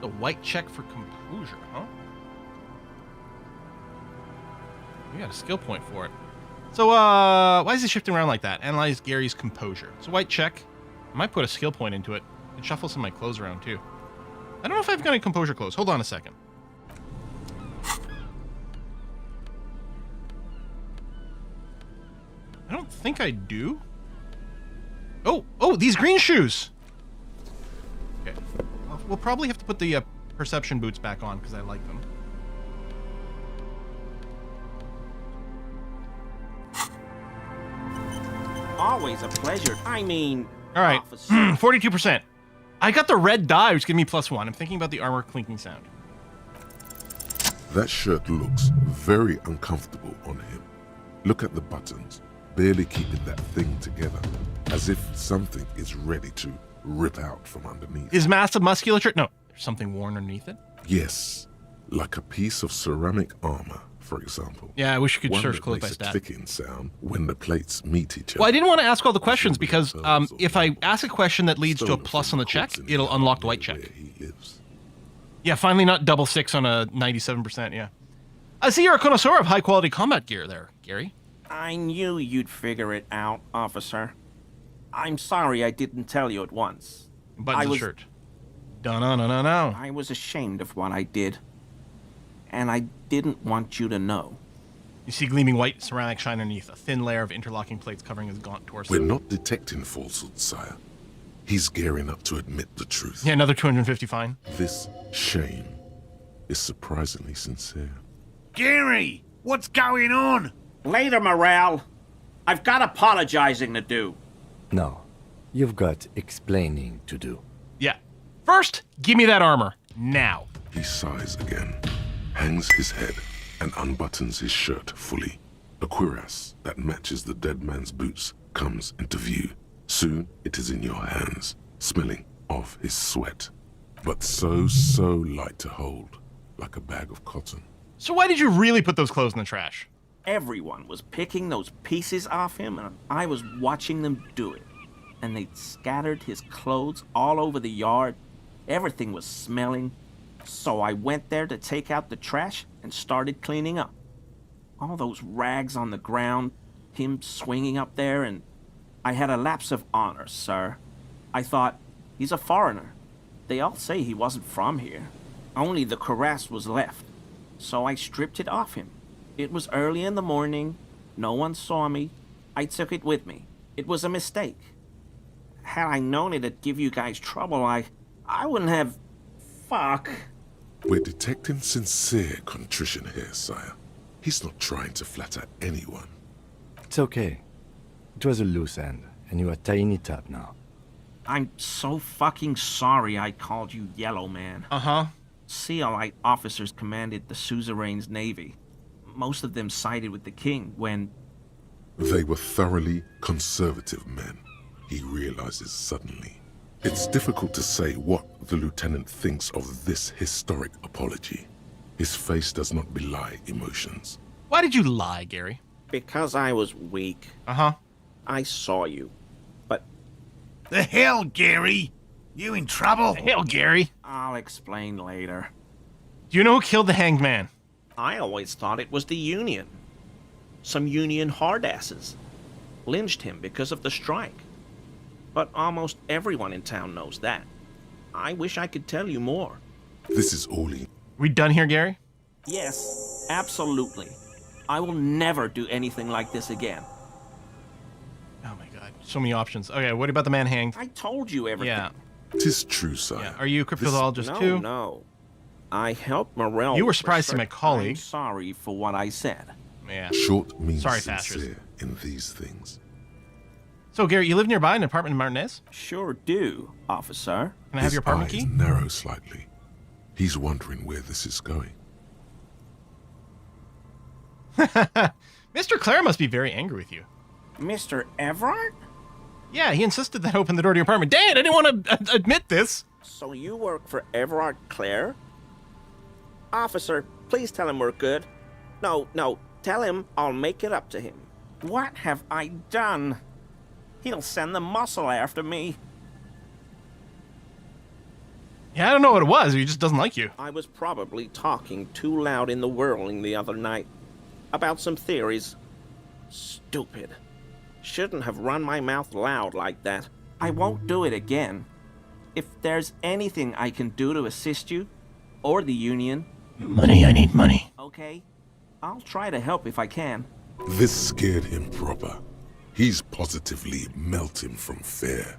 The white check for composure, huh? You got a skill point for it. So, why is he shifting around like that? Analyze Gary's composure. It's a white check. I might put a skill point into it and shuffle some of my clothes around, too. I don't know if I've got any composure clothes. Hold on a second. I don't think I do. Oh, these green shoes. Okay. We'll probably have to put the perception boots back on because I like them. Always a pleasure. I mean, All right, officer. 42%. I got the red die, which gives me +1. I'm thinking about the armor clinking sound. That shirt looks very uncomfortable on him. Look at the buttons, barely keeping that thing together, as if something is ready to rip out from underneath. Is massive musculature? No, there's something worn underneath it. Yes, like a piece of ceramic armor, for example. Yeah, I wish you could One search that clothes by makes a stat. clicking sound when the plates meet each other. Well, I didn't want to ask all the questions because if I ask a question that leads to a plus on the check, it'll unlock the white check. Where he lives. Yeah, finally not double 6 on a 97%, yeah. I see you're a connoisseur of high-quality combat gear there, Gary. I knew you'd figure it out, officer. I'm sorry I didn't tell you at once. Buttons the shirt. Dun-dun-dun-dun-dun. I was ashamed of what I did. And I didn't want you to know. You see gleaming white ceramic shine underneath, a thin layer of interlocking plates covering his gaunt torso. We're not detecting falsehood, sire. He's gearing up to admit the truth. Yeah, another 250 fine. This shame is surprisingly sincere. Gary, what's going on? Later, Morale. I've got apologizing to do. No, you've got explaining to do. Yeah. First, give me that armor. Now. He sighs again, hangs his head, and unbuttons his shirt fully. A cuirass that matches the dead man's boots comes into view. Soon it is in your hands, smelling of his sweat. But so light to hold, like a bag of cotton. So why did you really put those clothes in the trash? Everyone was picking those pieces off him, and I was watching them do it. And they'd scattered his clothes all over the yard. Everything was smelling. So I went there to take out the trash and started cleaning up. All those rags on the ground, him swinging up there, and I had a lapse of honor, sir. I thought, he's a foreigner. They all say he wasn't from here. Only the cuirass was left. So I stripped it off him. It was early in the morning. No one saw me. I took it with me. It was a mistake. Had I known it'd give you guys trouble, I wouldn't have... Fuck. We're detecting sincere contrition here, sire. He's not trying to flatter anyone. It's okay. It was a loose end, and you're a tiny tap now. I'm so fucking sorry I called you Yellow Man. Uh-huh. Sealite officers commanded the suzerain's navy. Most of them sided with the king when... They were thoroughly conservative men, he realizes suddenly. It's difficult to say what the lieutenant thinks of this historic apology. His face does not belie emotions. Why did you lie, Gary? Because I was weak. Uh-huh. I saw you. But The hell, Gary? You in trouble? Hell, Gary. I'll explain later. Do you know who killed the hanged man? I always thought it was the Union. Some Union hardasses lynched him because of the strike. But almost everyone in town knows that. I wish I could tell you more. This is all he... We done here, Gary? Yes, absolutely. I will never do anything like this again. Oh my god, so many options. Okay, what about the man hanged? I told you everything. Yeah. 'Tis true, sire. Yeah. Are you a cryptozoologist No, too? no. I helped Morel. You were with surprised to see my research. colleague. I'm sorry for what I said. Yeah. Short means Sorry, sincere in these things. So, Gary, you live nearby in an apartment in Martinez? Sure do, officer. Can I have your apartment His key? eyes narrow slightly. He's wondering where this is going. Mr. Clare must be very angry with you. Mr. Everard? Yeah, he insisted that I open the door to your apartment. Dang it, I didn't want to admit this. So you work for Everard Clare? Officer, please tell him we're good. No, tell him I'll make it up to him. What have I done? He'll send the muscle after me. Yeah, I don't know what it was. He just doesn't like you. I was probably talking too loud in the whirling the other night. About some theories. Stupid. Shouldn't have run my mouth loud like that. I won't do it again. If there's anything I can do to assist you, or the Union... Money, I need money. Okay, I'll try to help if I can. This scared him proper. He's positively melting from fear.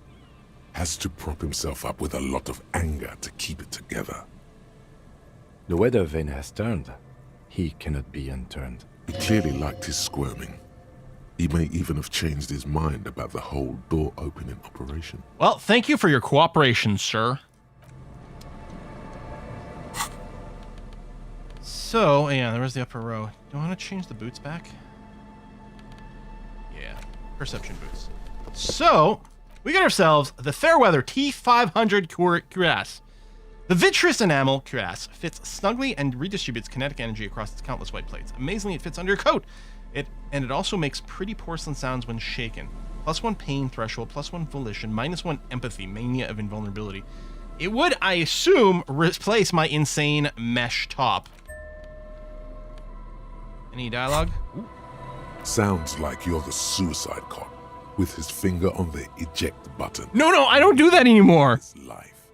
Has to prop himself up with a lot of anger to keep it together. The weather vane has turned. He cannot be unturned. He clearly liked his squirming. He may even have changed his mind about the whole door-opening operation. Well, thank you for your cooperation, sir. So, yeah, there was the upper row. Do I want to change the boots back? Yeah, perception boots. So, we got ourselves the Fairweather T500 cuirass. The vitreous enamel cuirass fits snugly and redistributes kinetic energy across its countless white plates. Amazingly, it fits under your coat. It also makes pretty porcelain sounds when shaken. +1 pain threshold, +1 volition, -1 empathy, mania of invulnerability. It would, I assume, replace my insane mesh top. Any dialogue? Ooh. Sounds like you're the suicide cop, with his finger on the eject button. No, I don't do that anymore. It's life.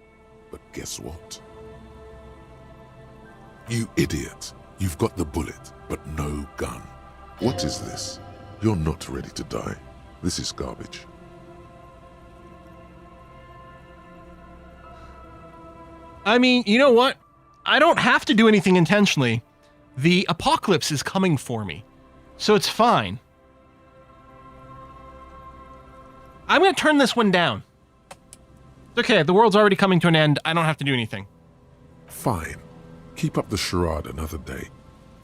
But guess what? You idiot. You've got the bullet, but no gun. What is this? You're not ready to die. This is garbage. I mean, you know what? I don't have to do anything intentionally. The apocalypse is coming for me, so it's fine. I'm going to turn this one down. It's okay, the world's already coming to an end. I don't have to do anything. Fine. Keep up the charade another day.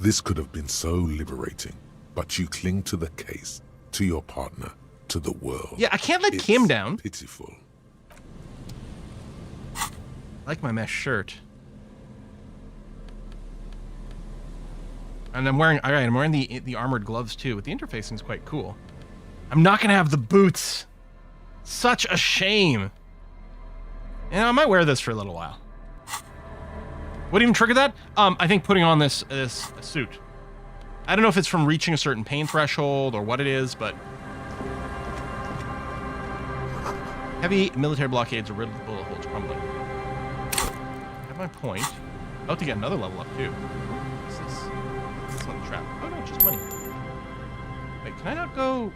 This could have been so liberating, but you cling to the case, to your partner, to the world. Yeah, I can't let It's Kim down. Pitiful. I like my mesh shirt. And I'm wearing, all right, I'm wearing the armored gloves too, but the interfacing is quite cool. I'm not going to have the boots. Such a shame. You know, I might wear this for a little while. What even triggered that? I think putting on this suit. I don't know if it's from reaching a certain pain threshold or what it is, but... Heavy military blockades are riddled with bullet holes crumbling. At my point, about to get another level up too. What's this? This one trap. Oh no, just money. Wait, can I not go?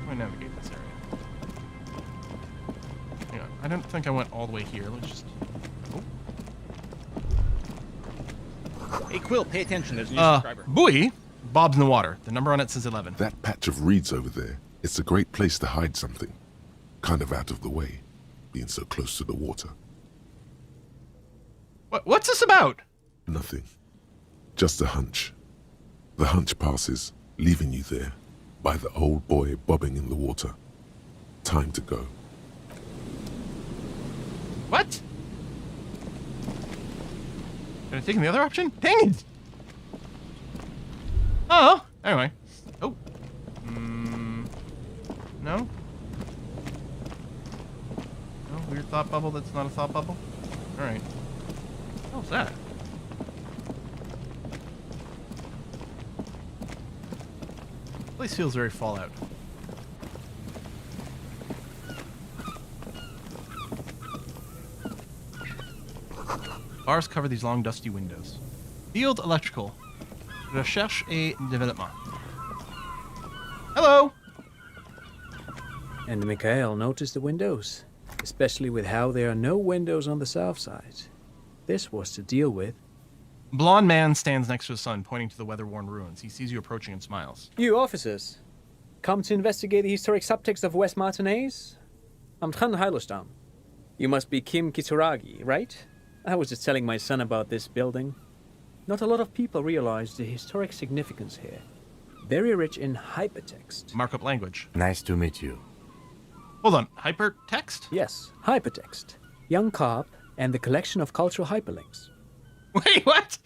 How do I navigate this area? Hang on, I don't think I went all the way here. Let's just. Oh. Hey, Quill, pay attention. There's a new subscriber. Buoy. Bob's in the water. The number on it says 11. That patch of reeds over there, It's a great place to hide something. Kind of out of the way, being so close to the water. What's this about? Nothing. Just a hunch. The hunch passes, leaving you there, by the old boy bobbing in the water. Time to go. What? Should I take the other option? Dang it! Oh, anyway. Oh. No? No, weird thought bubble that's not a thought bubble? Alright. What was that? This place feels very Fallout. Bars cover these long, dusty windows. Field electrical. Recherche et développement. Hello! And Mikhail noticed the windows, especially with how there are no windows on the south side. This was to deal with. Blonde man stands next to his son, pointing to the weather-worn ruins. He sees you approaching and smiles. You officers, come to investigate the historic subtext of West Martinez? I'm Tran Heilostam. You must be Kim Kituragi, right? I was just telling my son about this building. Not a lot of people realize the historic significance here. Very rich in hypertext. Markup language. Nice to meet you. Hold on. Hypertext? Yes, hypertext. Young Carp and the collection of cultural hyperlinks. Wait, what?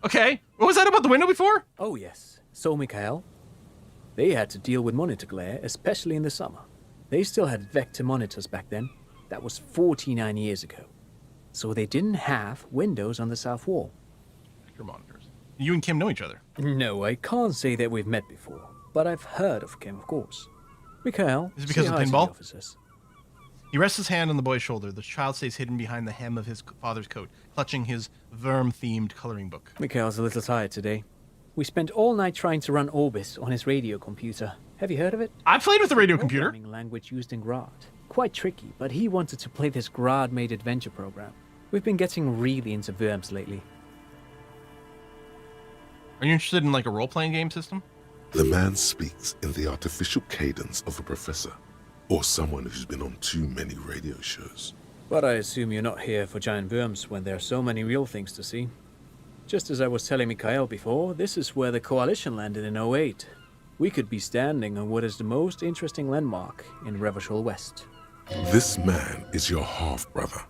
Okay. What was that about the window before? Oh yes. So, Mikhail, they had to deal with monitor glare, especially in the summer. They still had vector monitors back then. That was 49 years ago. So they didn't have windows on the south wall. Vector monitors. You and Kim know each other. No, I can't say that we've met before, but I've heard of Kim, of course. Mikhail, Is it because say of hi to the pinball? officers. He rests his hand on the boy's shoulder. The child stays hidden behind the hem of his father's coat, clutching his Verm-themed coloring book. Mikhail's a little tired today. We spent all night trying to run Orbis on his radio computer. Have you heard of it? I played with the radio computer. Programming language used in Grad. Quite tricky, but he wanted to play this Grad-made adventure program. We've been getting really into Verms lately. Are you interested in like a role-playing game system? The man speaks in the artificial cadence of a professor, or someone who's been on too many radio shows. But I assume you're not here for giant Verms when there are so many real things to see. Just as I was telling Mikhail before, this is where the Coalition landed in '08. We could be standing on what is the most interesting landmark in Revachol West. This man is your half-brother.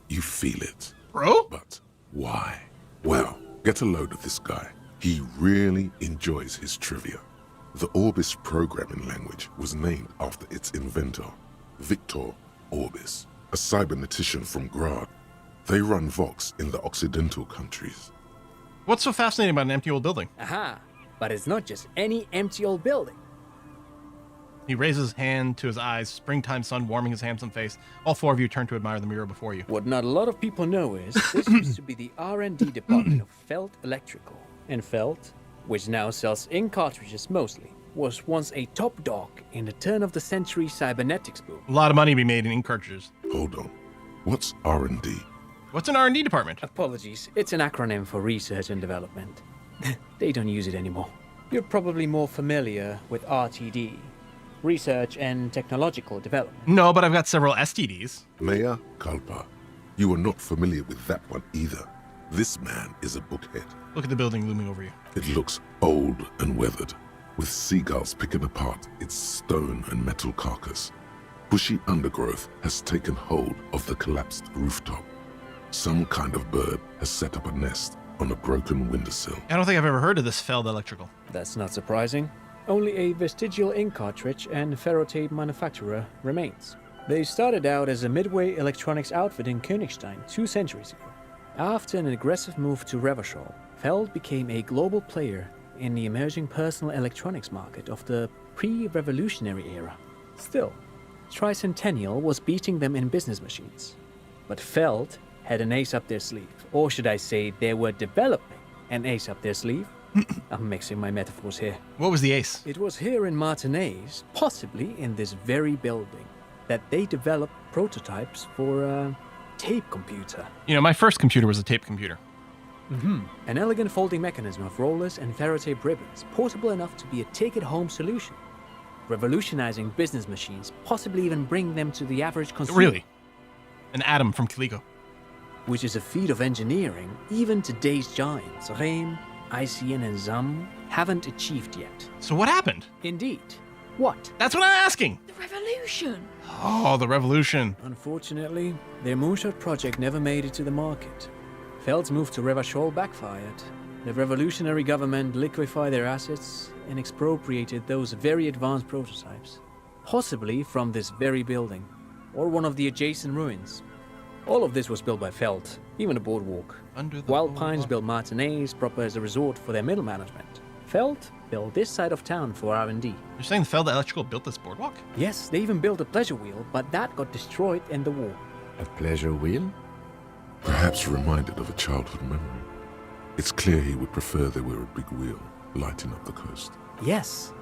You feel it. Bro? But why? Well, get a load of this guy. He really enjoys his trivia. The Orbis programming language was named after its inventor, Victor Orbis, a cybernetician from Grad. They run Vox in the Occidental countries. What's so fascinating about an empty old building? Aha! But it's not just any empty old building. He raises his hand to his eyes, springtime sun warming his handsome face. All four of you turn to admire the mirror before you. What not a lot of people know is this used to be the R&D department of Felt Electrical. And Felt, which now sells ink cartridges mostly, was once a top dog in the turn-of-the-century cybernetics boom. A lot of money to be made in ink cartridges. Hold on. What's R&D? What's an R&D department? Apologies, it's an acronym for research and development. They don't use it anymore. You're probably more familiar with RTD, Research and Technological Development. No, but I've got several STDs. Mea culpa. You are not familiar with that one either. This man is a bookhead. Look at the building looming over you. It looks old and weathered, with seagulls picking apart its stone and metal carcass. Bushy undergrowth has taken hold of the collapsed rooftop. Some kind of bird has set up a nest on a broken windowsill. I don't think I've ever heard of this Feld Electrical. That's not surprising. Only a vestigial ink cartridge and ferrotape manufacturer remains. They started out as a midway electronics outfit in Königstein 2 centuries ago. After an aggressive move to Revachol, Feld became a global player in the emerging personal electronics market of the pre-revolutionary era. Still, Tricentennial was beating them in business machines. But Feld had an ace up their sleeve, or should I say they were developing an ace up their sleeve. I'm mixing my metaphors here. What was the ace? It was here in Martinez, possibly in this very building, that they developed prototypes for a tape computer. You know, my first computer was a tape computer. An elegant folding mechanism of rollers and ferrotape ribbons, portable enough to be a take-it-home solution. revolutionizing business machines, possibly even bring them to the average consumer. Really? An atom from Kaliko. Which is a feat of engineering even today's giants, Rehm, ICN, and ZAM, haven't achieved yet. So what happened? Indeed. What? That's what I'm asking. The revolution. Oh, the revolution. Unfortunately, their moonshot project never made it to the market. Feld's move to Revachol backfired. The revolutionary government liquefied their assets and expropriated those very advanced prototypes. Possibly from this very building, or one of the adjacent ruins. All of this was built by Feld, even the boardwalk. Under the Wild Pines boardwalk. built Martinez proper as a resort for their middle management. Feld built this side of town for R&D. You're saying Feld Electrical built this boardwalk? Yes, they even built a pleasure wheel, but that got destroyed in the war. A pleasure wheel? Perhaps reminded of a childhood memory. It's clear he would prefer there were a big wheel lighting up the coast. Yes,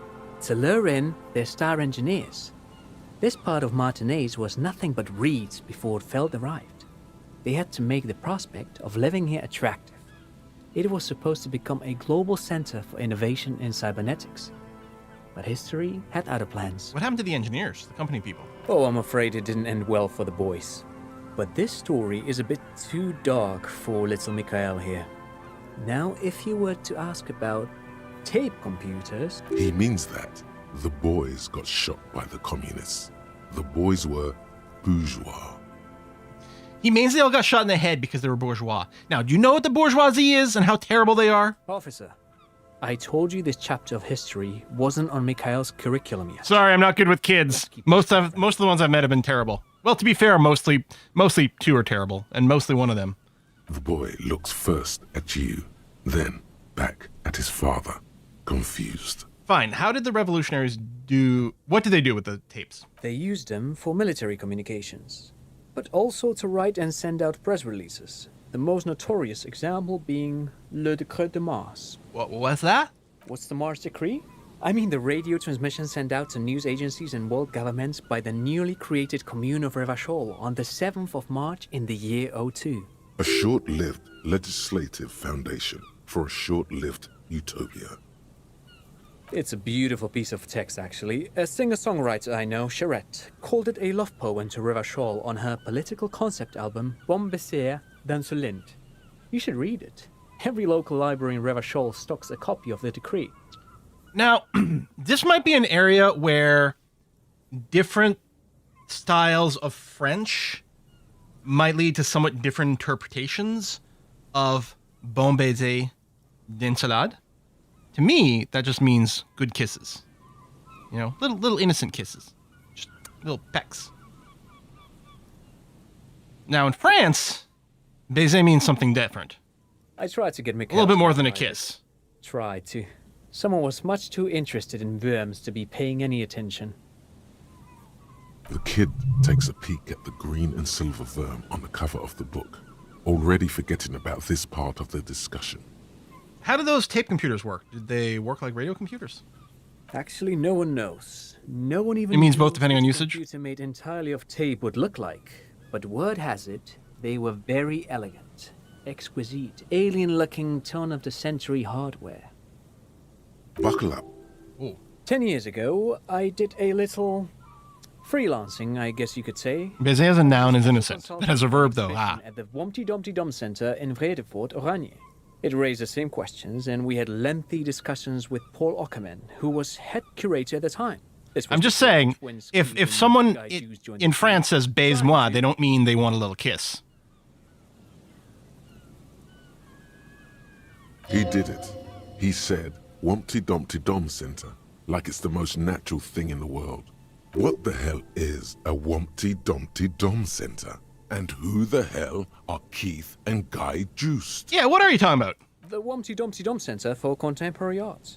to lure in their star engineers. This part of Martinez was nothing but reeds before Feld arrived. They had to make the prospect of living here attractive. It was supposed to become a global center for innovation in cybernetics. But history had other plans. What happened to the engineers, the company people? Oh, I'm afraid it didn't end well for the boys. But this story is a bit too dark for little Mikhail here. Now, if you were to ask about tape computers... He means that the boys got shot by the communists. The boys were bourgeois. He means they all got shot in the head because they were bourgeois. Now, do you know what the bourgeoisie is and how terrible they are? Officer, I told you this chapter of history wasn't on Mikhail's curriculum yet. Sorry, I'm not good with kids. Most of the ones I've met have been terrible. Well, to be fair, mostly two are terrible, and mostly one of them. The boy looks first at you, then back at his father, confused. Fine. How did the revolutionaries do... What did they do with the tapes? They used them for military communications, but also to write and send out press releases. The most notorious example being Le Décret de Mars. What was that? What's the Mars Decree? I mean the radio transmission sent out to news agencies and world governments by the newly created Commune of Revachol on the 7th of March in the year 02. A short-lived legislative foundation for a short-lived utopia. It's a beautiful piece of text, actually. A singer-songwriter I know, Charette, called it a love poem to Revachol on her political concept album, Bon Baiser dans ce Lind. You should read it. Every local library in Revachol stocks a copy of the decree. Now, this might be an area where different styles of French might lead to somewhat different interpretations of Bon Baiser d'Ensalade. To me, that just means good kisses. You know, little innocent kisses. Just little pecks. Now, in France, baiser means something different. I tried to get A Mikhail little bit more to than a try kiss. it. Tried to. Someone was much too interested in worms to be paying any attention. The kid takes a peek at the green and silver worm on the cover of the book, already forgetting about this part of the discussion. How do those tape computers work? Did they work like radio computers? Actually, no one knows. No one even It means both knows depending what on a usage? computer made entirely of tape would look like. But word has it, they were very elegant, exquisite, alien-looking turn-of-the-century hardware. Buckle up. Oh. 10 years ago, I did a little freelancing, I guess you could say. Baiser as a noun is innocent. That has a verb, though. At the Wompty Dumpty Dum Center in Vredefort, Oranje. It raised the same questions, and we had lengthy discussions with Paul Ockerman, who was head curator at the time. This was I'm just before saying, twins if Keith and someone Guy Hughes joined in the France team. says baise-moi, they don't mean they want a little kiss. He did it. He said, Wumpty Dumpty Dum Center, like it's the most natural thing in the world. What the hell is a Wumpty Dumpty Dum Center? And who the hell are Keith and Guy Juiced? Yeah, what are you talking about? The Wompty Dumpty Dum Center for Contemporary Art.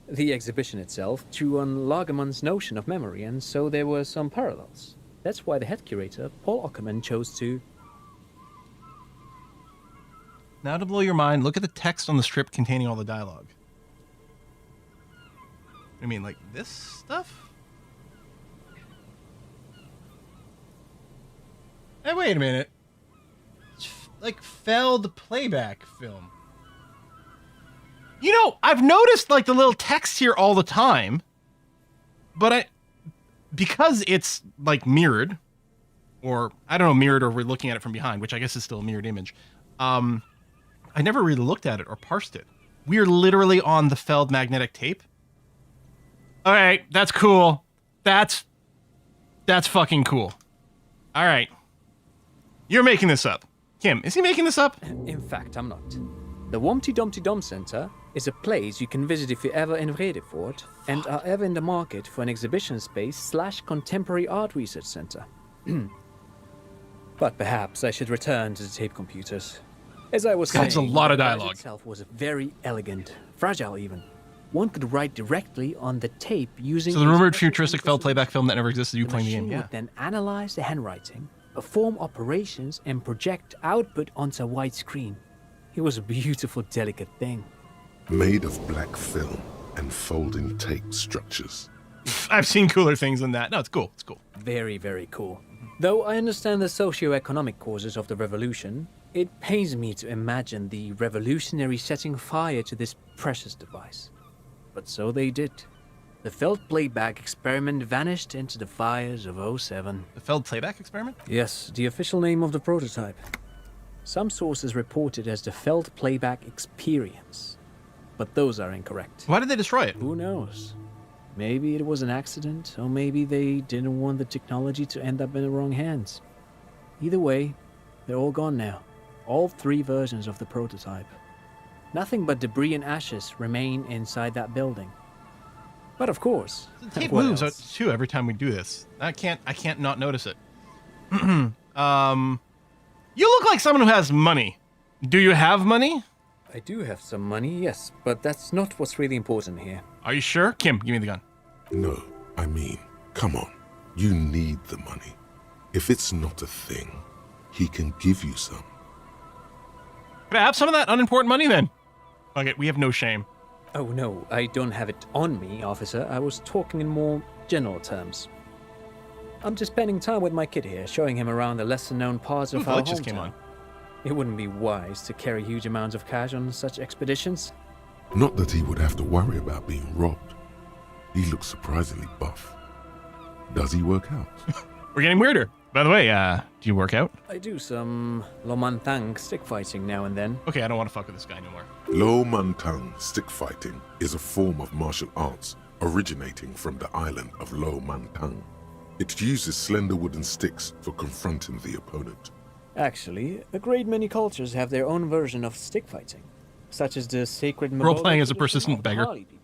The exhibition itself drew on Lagerman's notion of memory, and so there were some parallels. That's why the head curator, Paul Ockerman, chose to... Now to blow your mind, look at the text on the strip containing all the dialogue. I mean, like this stuff? Hey, wait a minute. It's like Feld playback film. You know, I've noticed like the little text here all the time, But because it's like mirrored, or I don't know, mirrored, or we're looking at it from behind, which I guess is still a mirrored image. I never really looked at it or parsed it. We are literally on the Feld magnetic tape. All right, that's cool. That's fucking cool. All right. You're making this up. Kim, is he making this up? In fact, I'm not. The Wompty Dumpty Dum Center is a place you can visit if you're ever in Vredefort and are ever in the market for an exhibition space / contemporary art research center. But perhaps I should return to the tape computers. As I was saying, That's a lot of the device dialogue. itself was very elegant, fragile even. One could write directly on the tape using... So the a rumored special futuristic Feld microphone. playback film that never existed, you The playing the game, machine yeah. would then analyze the handwriting, perform operations, and project output onto a white screen. It was a beautiful, delicate thing. Made of black film and folding tape structures. I've seen cooler things than that. No, it's cool. It's cool. Very, very cool. Though I understand the socio-economic causes of the revolution, it pains me to imagine the revolutionaries setting fire to this precious device. But so they did. The Feld playback experiment vanished into the fires of 07. The Feld playback experiment? Yes, the official name of the prototype. Some sources report it as the Feld playback experience. But those are incorrect. Why did they destroy it? Who knows? Maybe it was an accident, or maybe they didn't want the technology to end up in the wrong hands. Either way, they're all gone now. All 3 versions of the prototype. Nothing but debris and ashes remain inside that building. But of course, The tape what moves else? too every time we do this. I can't not notice it. You look like someone who has money. Do you have money? I do have some money, yes, but that's not what's really important here. Are you sure? Kim, give me the gun. No, I mean, come on. You need the money. If it's not a thing, he can give you some. Could I have some of that unimportant money then? Fuck it, we have no shame. Oh no, I don't have it on me, officer. I was talking in more general terms. I'm just spending time with my kid here, showing him around the lesser-known parts of Ooh, our light just came hometown. on. It wouldn't be wise to carry huge amounts of cash on such expeditions. Not that he would have to worry about being robbed. He looks surprisingly buff. Does he work out? We're getting weirder. By the way, do you work out? I do some Lomantang stick fighting now and then. Okay, I don't want to fuck with this guy anymore. Lo Mantang stick fighting is a form of martial arts originating from the island of Lo Mantang. It uses slender wooden sticks for confronting the opponent. Actually, a great many cultures have their own version of stick fighting, such as the sacred Role-playing Mongolian as a tradition persistent of the beggar. Harli people.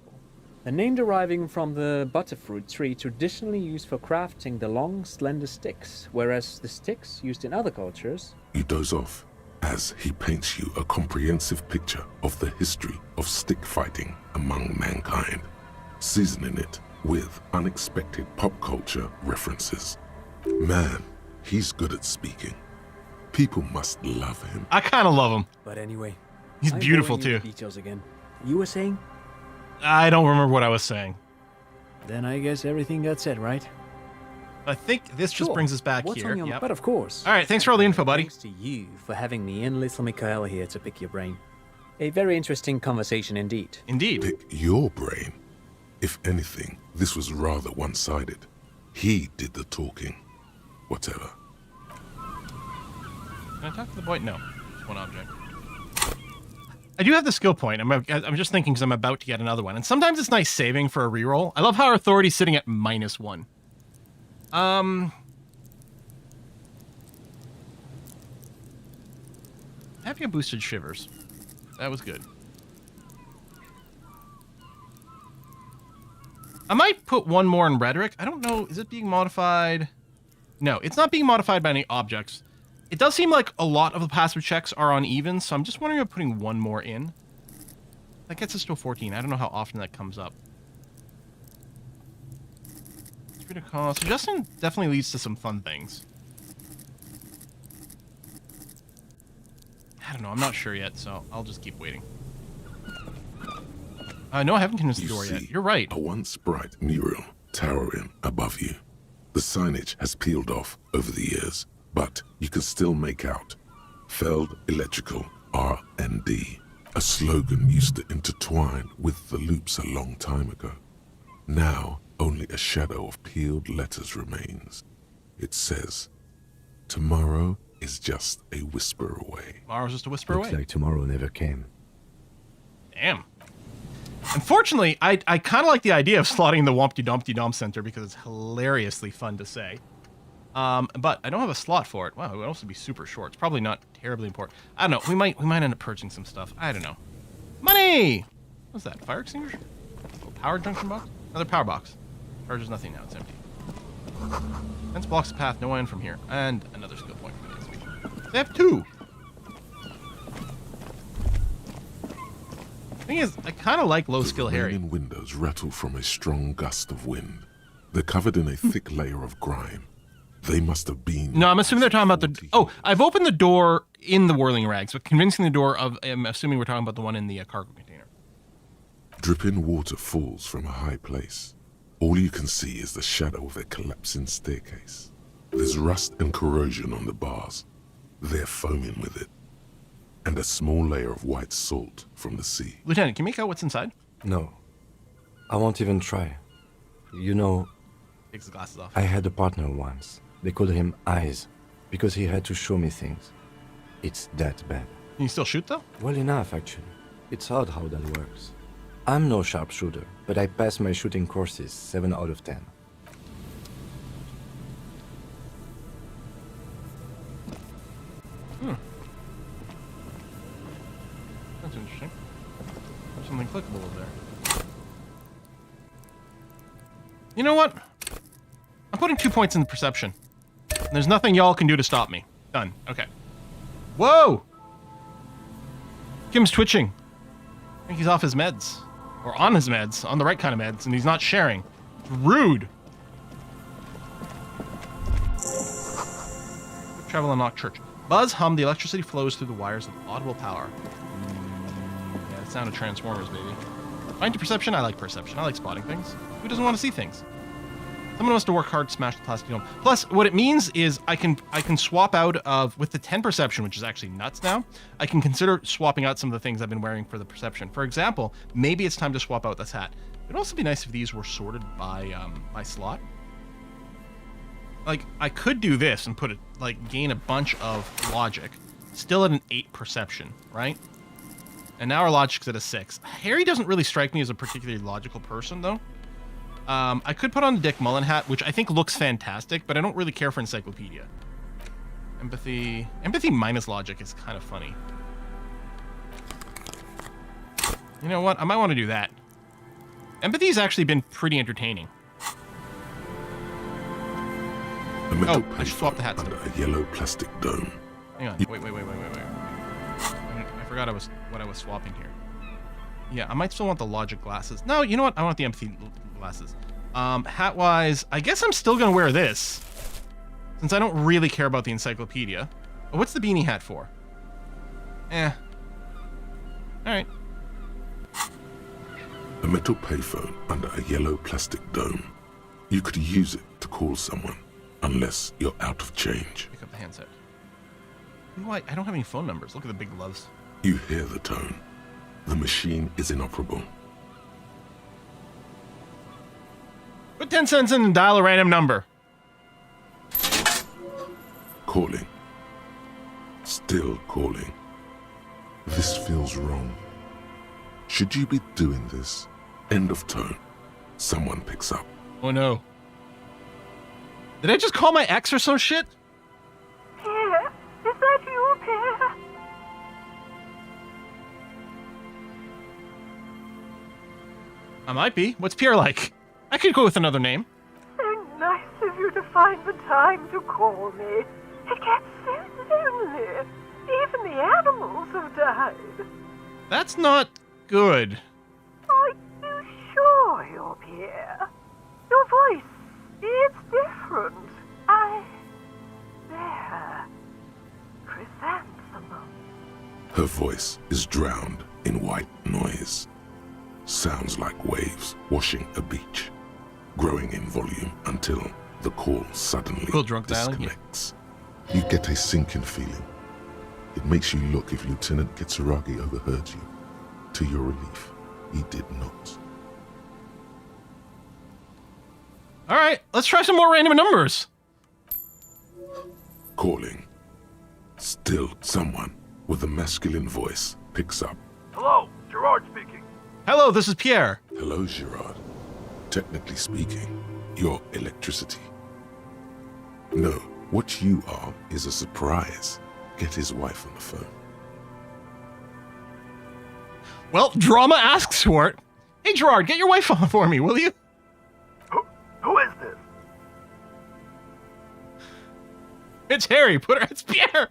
The name deriving from the butterfruit tree traditionally used for crafting the long, slender sticks, whereas the sticks used in other cultures... You doze off as he paints you a comprehensive picture of the history of stick fighting among mankind, seasoning it with unexpected pop culture references. Man, he's good at speaking. People must love him. I kind of love him. But anyway... He's I'm beautiful boring you too. with details again. You were saying? I don't remember what I was saying. Then I guess everything got said, right? I think this just Sure. brings us back What's here. on your Yep. But of course. All right, thanks for all the info, buddy. Thanks to you for having me and little Mikael here to pick your brain. A very interesting conversation indeed. Indeed. Pick your brain. If anything, this was rather one-sided. He did the talking. Whatever. Can I talk to the boy? No. Just one object. I do have the skill point. I'm just thinking because I'm about to get another one. And sometimes it's nice saving for a reroll. I love how our authority's sitting at -1. Having a boosted Shivers. That was good. I might put one more in Rhetoric. I don't know. Is it being modified? No, it's not being modified by any objects. It does seem like a lot of the passive checks are uneven, so I'm just wondering about putting one more in. That gets us to a 14. I don't know how often that comes up. Suggestion definitely leads to some fun things. I don't know. I'm not sure yet, so I'll just keep waiting. No, I haven't convinced the You door yet. see You're right. a once bright mural towering above you. The signage has peeled off over the years, but you can still make out Feld Electrical R&D, a slogan used to intertwine with the loops a long time ago. Now, Only a shadow of peeled letters remains. It says, tomorrow is just a whisper away. Tomorrow's just a whisper Looks away. like tomorrow never came. Damn. Unfortunately, I kind of like the idea of slotting the Wompty Dumpty Dump Center because it's hilariously fun to say. But I don't have a slot for it. Wow, it would also be super short. It's probably not terribly important. I don't know. We might end up purging some stuff. I don't know. Money! What's that? Fire extinguisher? Oh, power junction box? Another power box. Charges nothing now. It's empty. Fence blocks the path. No one in from here. And another skill point for the next week. They have 2. Thing is, I kind of like low skill The Harry. remaining windows rattle from a strong gust of wind. They're covered in a thick layer of grime. They must have been... No, I'm assuming they're talking about the... 40 Oh, I've opened the door in the Whirling Rags, but convincing the door of... I'm assuming we're talking about the one in the cargo container. Dripping water falls from a high place. All you can see is the shadow of a collapsing staircase. There's rust and corrosion on the bars. They're foaming with it. And a small layer of white salt from the sea. Lieutenant, can you make out what's inside? No. I won't even try. You know, Takes the glasses off. I had a partner once. They called him Eyes, because he had to show me things. It's that bad. Can you still shoot, though? Well enough, actually. It's odd how that works. I'm no sharpshooter, but I pass my shooting courses 7 out of 10. That's interesting. There's something clickable over there. You know what? I'm putting 2 points in the perception. And there's nothing y'all can do to stop me. Done. Okay. Whoa! Kim's twitching. I think he's off his meds. Or on his meds. On the right kind of meds. And he's not sharing. Rude. Travel and knock church. Buzz hum. The electricity flows through the wires with audible power. Yeah, the sound of Transformers, baby. Find your perception. I like perception. I like spotting things. Who doesn't want to see things? Someone must have worked hard to smash the plastic dome. Plus, what it means is I can swap out of, with the 10 perception, which is actually nuts now, I can consider swapping out some of the things I've been wearing for the perception. For example, maybe it's time to swap out this hat. It'd also be nice if these were sorted by slot. Like, I could do this and put it, like, gain a bunch of logic, still at an 8 perception, right? And now our logic's at a 6. Harry doesn't really strike me as a particularly logical person, though. I could put on the Dick Mullen hat, which I think looks fantastic, but I don't really care for encyclopedia. Empathy minus logic is kind of funny. You know what? I might want to do that. Empathy's actually been pretty entertaining. A metal I should swap the hats. under a yellow plastic dome. Hang on. Wait. I forgot what I was swapping here. Yeah, I might still want the logic glasses. No, you know what? I want the empathy glasses. Hat-wise, I guess I'm still going to wear this, since I don't really care about the encyclopedia. Oh, what's the beanie hat for? All right. A metal payphone under a yellow plastic dome. You could use it to call someone, unless you're out of change. Pick up the handset. You know what? I don't have any phone numbers. Look at the big gloves. You hear the tone. The machine is inoperable. Put 10 cents in and dial a random number. Calling. Still calling. This feels wrong. Should you be doing this? End of tone. Someone picks up. Oh no. Did I just call my ex or some shit? Pierre, is that you, Pierre? I might be. What's Pierre like? I could go with another name. So nice of you to find the time to call me. It gets so lonely. Even the animals have died. That's not good. Are you sure you're Pierre? Your voice, it's different. There. Chrysanthemum. Her voice is drowned in white noise. Sounds like waves washing a beach, growing in volume until the call suddenly Cool drunk dialing, yeah. disconnects. You get a sinking feeling. It makes you look if Lieutenant Kitsuragi overheard you. To your relief, he did not. All right, let's try some more random numbers. Calling. Still someone with a masculine voice picks up. Hello, Gerard speaking. Hello, this is Pierre. Hello, Gerard. Technically speaking, you're electricity. No, what you are is a surprise. Get his wife on the phone. Well, drama asks for it. Hey, Gerard, get your wife on for me, will you? Who is this? It's Harry. It's Pierre.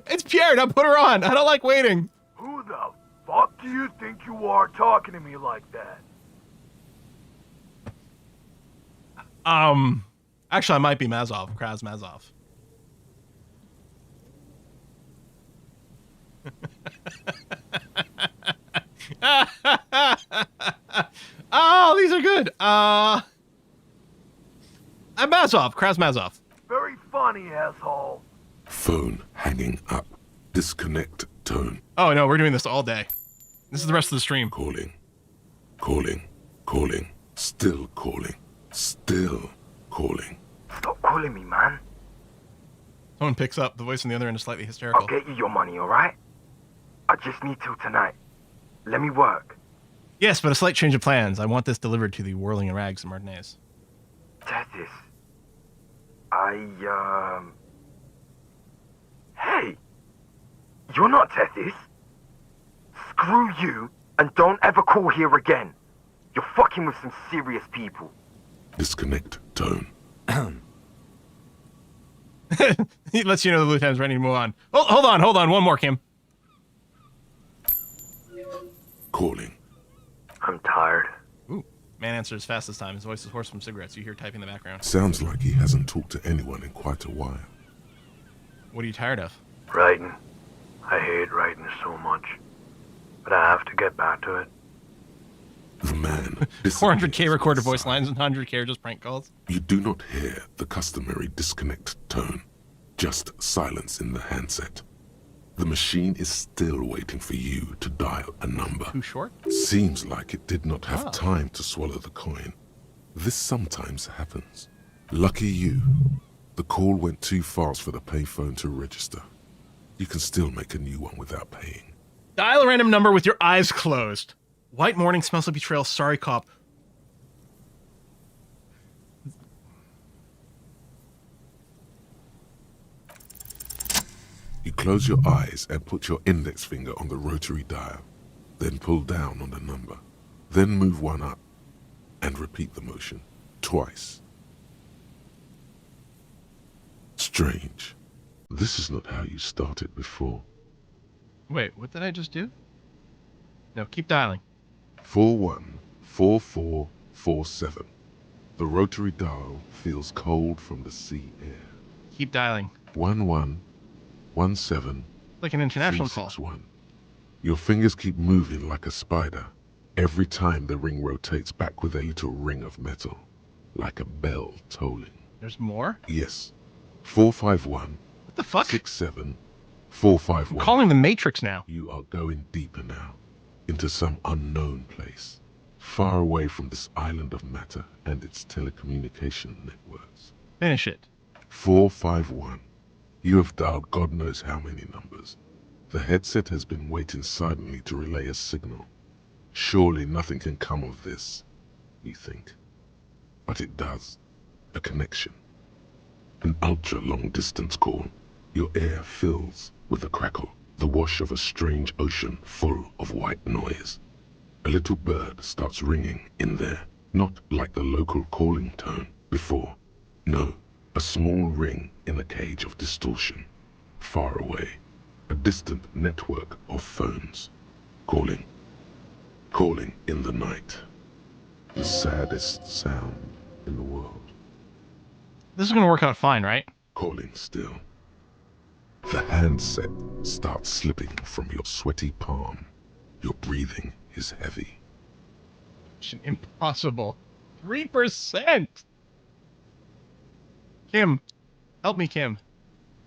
It's Pierre. Now put her on. I don't like waiting. Who the fuck do you think you are talking to me like that? Actually, I might be Mazov. Kraz Mazov. Oh, these are good. I'm Mazov. Kraz Mazov. Very funny, asshole. Phone hanging up. Disconnect tone. Oh, no, we're doing this all day. This is the rest of the stream. Calling. Calling. Calling. Still calling. Still calling. Stop calling me, man. Someone picks up. The voice on the other end is slightly hysterical. I'll get you your money, alright? I just need till tonight. Let me work. Yes, but a slight change of plans. I want this delivered to the Whirling in Rags in Martinez. Tethys. Hey! You're not Tethys. Screw you, and don't ever call here again. You're fucking with some serious people. Disconnect tone. He lets you know the lieutenant's ready to move on. Oh, hold on. One more, Kim. Calling. I'm tired. Ooh. Man answers fast this time. His voice is hoarse from cigarettes. You hear typing in the background. Sounds like he hasn't talked to anyone in quite a while. What are you tired of? Writing. I hate writing so much. But I have to get back to it. The man. 400k recorded voice lines and 100k are just prank calls. You do not hear the customary disconnect tone. Just silence in the handset. The machine is still waiting for you to dial a number. Too short? Seems like it did not have time to swallow the coin. This sometimes happens. Lucky you. The call went too fast for the payphone to register. You can still make a new one without paying. Dial a random number with your eyes closed. White morning smells like betrayal. Sorry, cop. You close your eyes and put your index finger on the rotary dial. Then pull down on the number. Then move one up. And repeat the motion. Twice. Strange. This is not how you started before. Wait, what did I just do? No, keep dialing. 414447. The rotary dial feels cold from the sea air. Keep dialing. 1117. Like an international call. 361. Your fingers keep moving like a spider. Every time the ring rotates back with a little ring of metal. Like a bell tolling. There's more? Yes. 451. What the fuck? 67. 451. I'm calling the Matrix now. You are going deeper now. Into some unknown place. Far away from this island of matter and its telecommunication networks. Finish it. 451. You have dialed God knows how many numbers. The headset has been waiting silently to relay a signal. Surely nothing can come of this, you think. But it does. A connection. An ultra-long distance call. Your air fills with a crackle, the wash of a strange ocean full of white noise. A little bird starts ringing in there, not like the local calling tone before. No, a small ring in a cage of distortion, far away. A distant network of phones. Calling. Calling in the night. The saddest sound in the world. This is gonna work out fine, right? Calling still. The handset starts slipping from your sweaty palm. Your breathing is heavy. Mission impossible. 3%! Kim. Help me, Kim.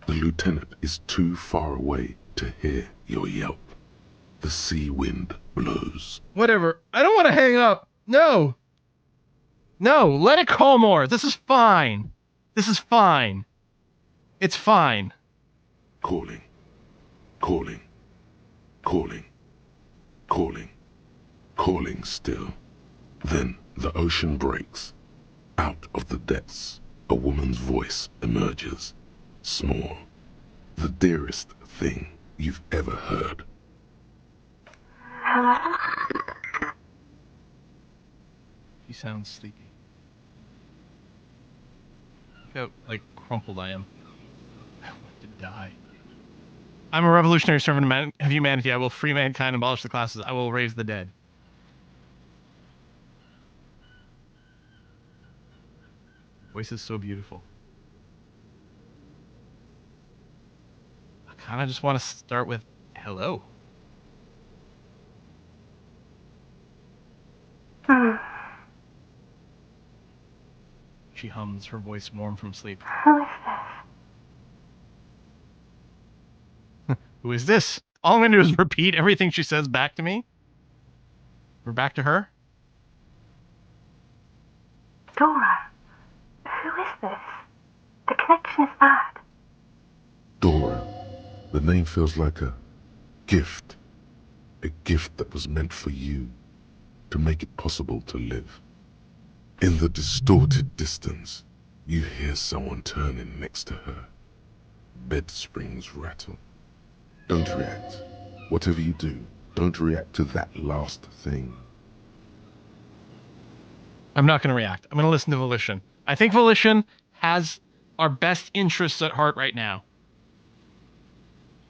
The lieutenant is too far away to hear your yelp. The sea wind blows. Whatever. I don't want to hang up. No. No, let it call more. This is fine. This is fine. It's fine. Calling, calling, calling, calling, calling still. Then the ocean breaks. Out of the depths, a woman's voice emerges. Small. The dearest thing you've ever heard. She sounds sleepy. Look how, like, crumpled I am. I want to die. I'm a revolutionary servant of humanity. I will free mankind and abolish the classes. I will raise the dead. Voice is so beautiful. I kind of just want to start with hello. She hums, her voice warm from sleep. Who is this? Who is this? All I'm going to do is repeat everything she says back to me. We're back to her. Dora. Who is this? The connection is bad. Dora. The name feels like a gift. A gift that was meant for you, to make it possible to live. In the distorted distance, you hear someone turning next to her. Bed springs rattle. Don't react. Whatever you do, don't react to that last thing. I'm not going to react. I'm going to listen to Volition. I think Volition has our best interests at heart right now.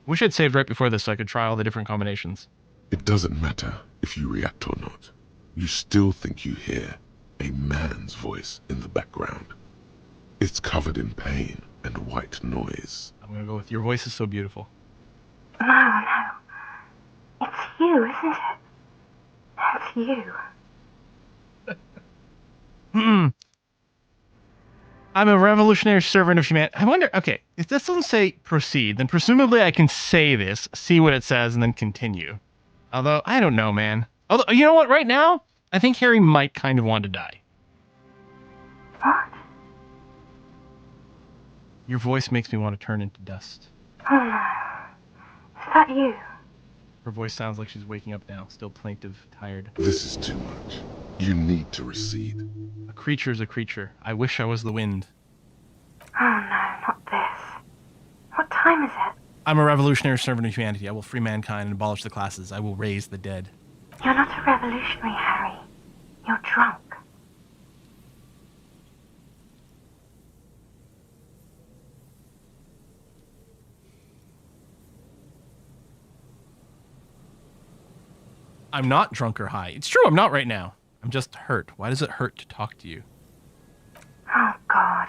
Wish I'd saved right before this so I could try all the different combinations. It doesn't matter if you react or not. You still think you hear a man's voice in the background. It's covered in pain and white noise. I'm going to go with your voice is so beautiful. No, no. It's you, isn't it? It's you. I'm a revolutionary servant of humanity. I wonder, okay, if this doesn't say proceed, then presumably I can say this, see what it says, and then continue. Although, I don't know, man. Although, you know what, right now, I think Harry might kind of want to die. What? Your voice makes me want to turn into dust. Oh no. Is that you? Her voice sounds like she's waking up now, still plaintive, tired. This is too much. You need to recede. A creature's a creature. I wish I was the wind. Oh no, not this. What time is it? I'm a revolutionary servant of humanity. I will free mankind and abolish the classes. I will raise the dead. You're not a revolutionary, Harry. You're drunk. I'm not drunk or high. It's true, I'm not right now. I'm just hurt. Why does it hurt to talk to you? Oh God.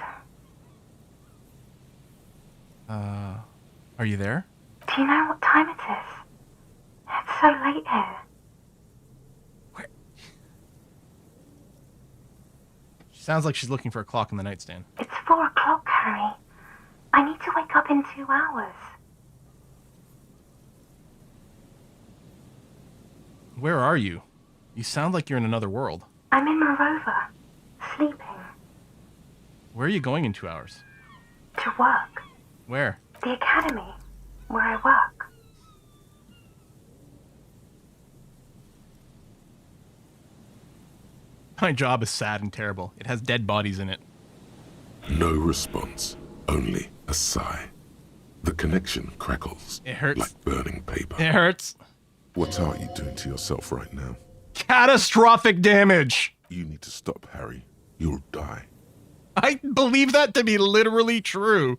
Are you there? Do you know what time it is? It's so late here. Where? She sounds like she's looking for a clock in the nightstand. It's 4 o'clock, Harry. I need to wake up in 2 hours. Where are you? You sound like you're in another world. I'm in Morova, sleeping. Where are you going in 2 hours? To work. Where? The academy, where I work. My job is sad and terrible. It has dead bodies in it. No response, only a sigh. The connection crackles. It hurts. Like burning paper. It hurts. What are you doing to yourself right now? Catastrophic damage! You need to stop, Harry. You'll die. I believe that to be literally true.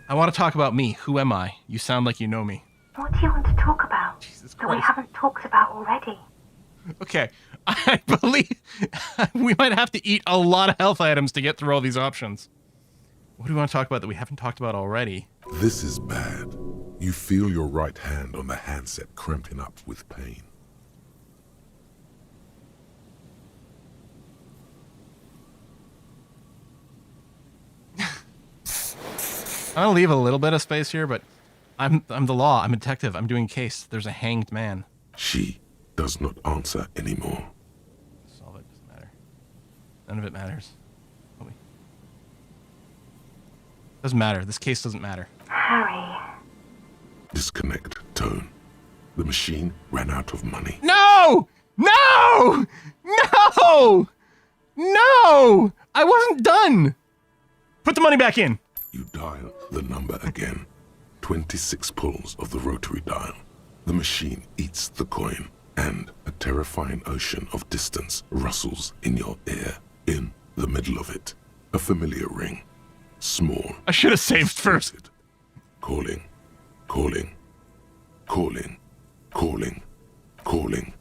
I want to talk about me. Who am I? You sound like you know me. What do you want to talk about Jesus that we Christ. haven't talked about already? Okay, I believe we might have to eat a lot of health items to get through all these options. What do we want to talk about that we haven't talked about already? This is bad. You feel your right hand on the handset cramping up with pain. I'll leave a little bit of space here, but I'm the law. I'm a detective. I'm doing a case. There's a hanged man. She does not answer anymore. Solve it. Doesn't matter. None of it matters. Doesn't matter. This case doesn't matter. Harry. Disconnect tone. The machine ran out of money. No! No! No! No! I wasn't done! Put the money back in. You dial the number again. 26 pulls of the rotary dial. The machine eats the coin, and a terrifying ocean of distance rustles in your ear. In the middle of it, a familiar ring. Small. I should have saved first. Calling. Calling. Calling. Calling. Calling.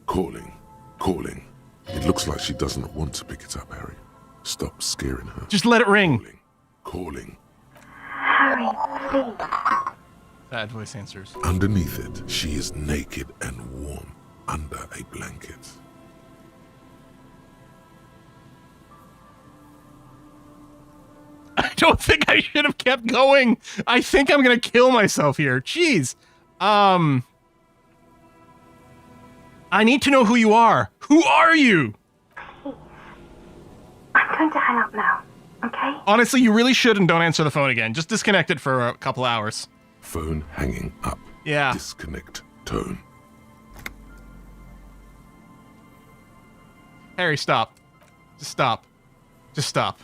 Calling. Calling. It looks like she doesn't want to pick it up, Harry. Stop scaring her. Just let it ring. Calling. Harry, please. Bad voice answers. Underneath it, she is naked and warm under a blanket. I don't think I should have kept going. I think I'm gonna kill myself here. Jeez. I need to know who you are. Who are you? Please. I'm going to hang up now, okay? Honestly, you really should and don't answer the phone again. Just disconnect it for a couple hours. Phone hanging up. Yeah. Disconnect tone. Harry, stop. Just stop. Just stop.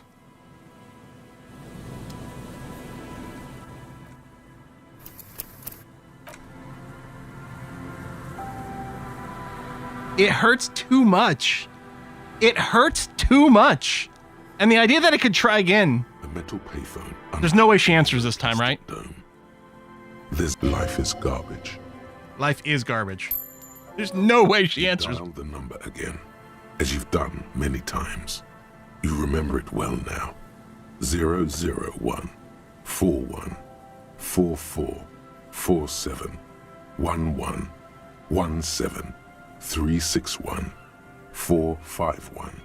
It hurts too much. It hurts too much. And the idea that it could try again. A metal payphone. There's no way she answers this time, right? Dome. This life is garbage. Life is garbage. There's no way she answers. Dial the number again, as you've done many times. You remember it well now. 001 41 44 47 11 17 361 451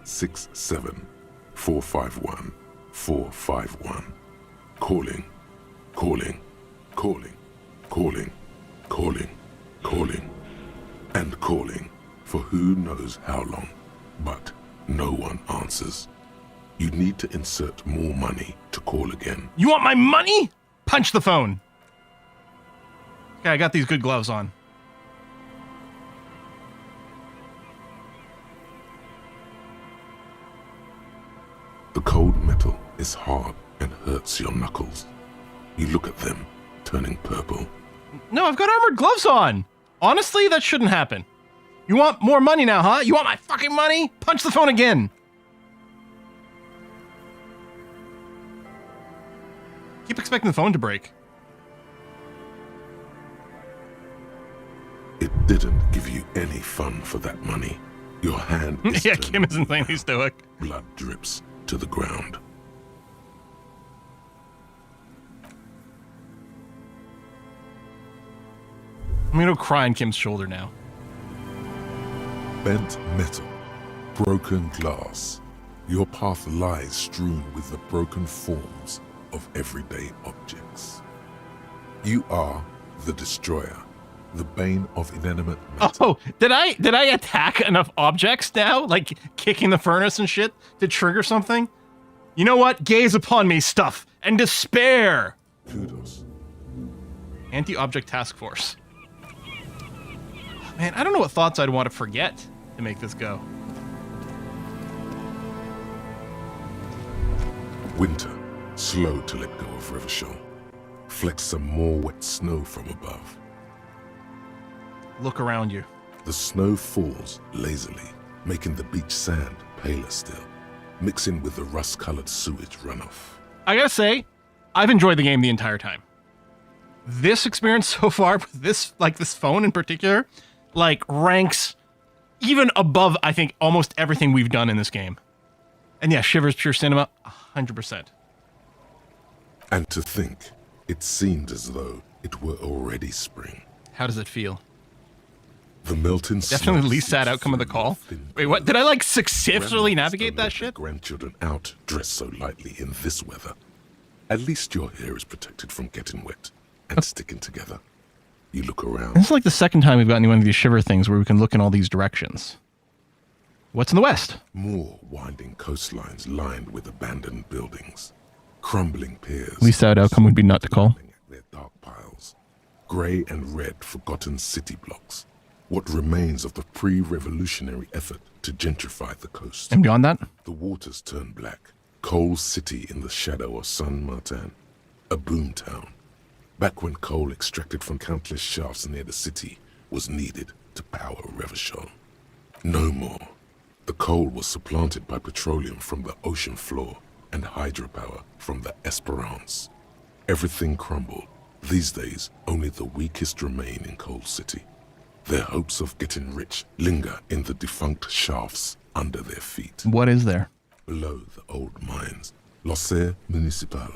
67 451 451. Calling, calling, calling, calling, calling, calling, and calling for who knows how long, but no one answers. You need to insert more money to call again. You want my money? Punch the phone. Okay, I got these good gloves on. The cold metal is hard and hurts your knuckles. You look at them, turning purple. No, I've got armored gloves on. Honestly, that shouldn't happen. You want more money now, huh? You want my fucking money? Punch the phone again. Keep expecting the phone to break. It didn't give you any fun for that money. Your hand is Yeah, turning Kim is insanely stoic. Blood drips to the ground. I'm gonna go cry on Kim's shoulder now. Bent metal, broken glass. Your path lies strewn with the broken forms of everyday objects. You are the destroyer, the bane of inanimate matter. Oh, did I attack enough objects now? Like kicking the furnace and shit to trigger something? You know what? Gaze upon me, stuff, and despair. Kudos. Anti-object task force. Man, I don't know what thoughts I'd want to forget to make this go. Winter, slow to let go of Rivershore. Flex some more wet snow from above. Look around you. The snow falls lazily, making the beach sand paler still, mixing with the rust-colored sewage runoff. I gotta say, I've enjoyed the game the entire time. This experience so far, this phone in particular, ranks even above, I think, almost everything we've done in this game. And yeah, Shivers pure cinema, 100%. And to think, it seemed as though it were already spring. How does it feel? The melting Definitely the least sad snow outcome of the through call. thin Wait, what? Did I successfully grandmothers navigate don't that let their shit? grandchildren out dressed so lightly in this weather. At least your hair is protected from getting wet and sticking together. You look around. This is like the second time we've gotten one of these Shiver things where we can look in all these directions. What's in the west? More winding coastlines lined with abandoned buildings. Crumbling piers. At least that outcome would be not to call. Their dark piles. Grey and red forgotten city blocks. What remains of the pre-revolutionary effort to gentrify the coast. And beyond that? The waters turn black. Coal City in the shadow of San Martin. A boom town. Back when coal extracted from countless shafts near the city was needed to power Revachol. No more. The coal was supplanted by petroleum from the ocean floor and hydropower from the Esperance. Everything crumbled. These days, only the weakest remain in Coal City. Their hopes of getting rich linger in the defunct shafts under their feet. What is there? Below the old mines, l'Océan Municipal,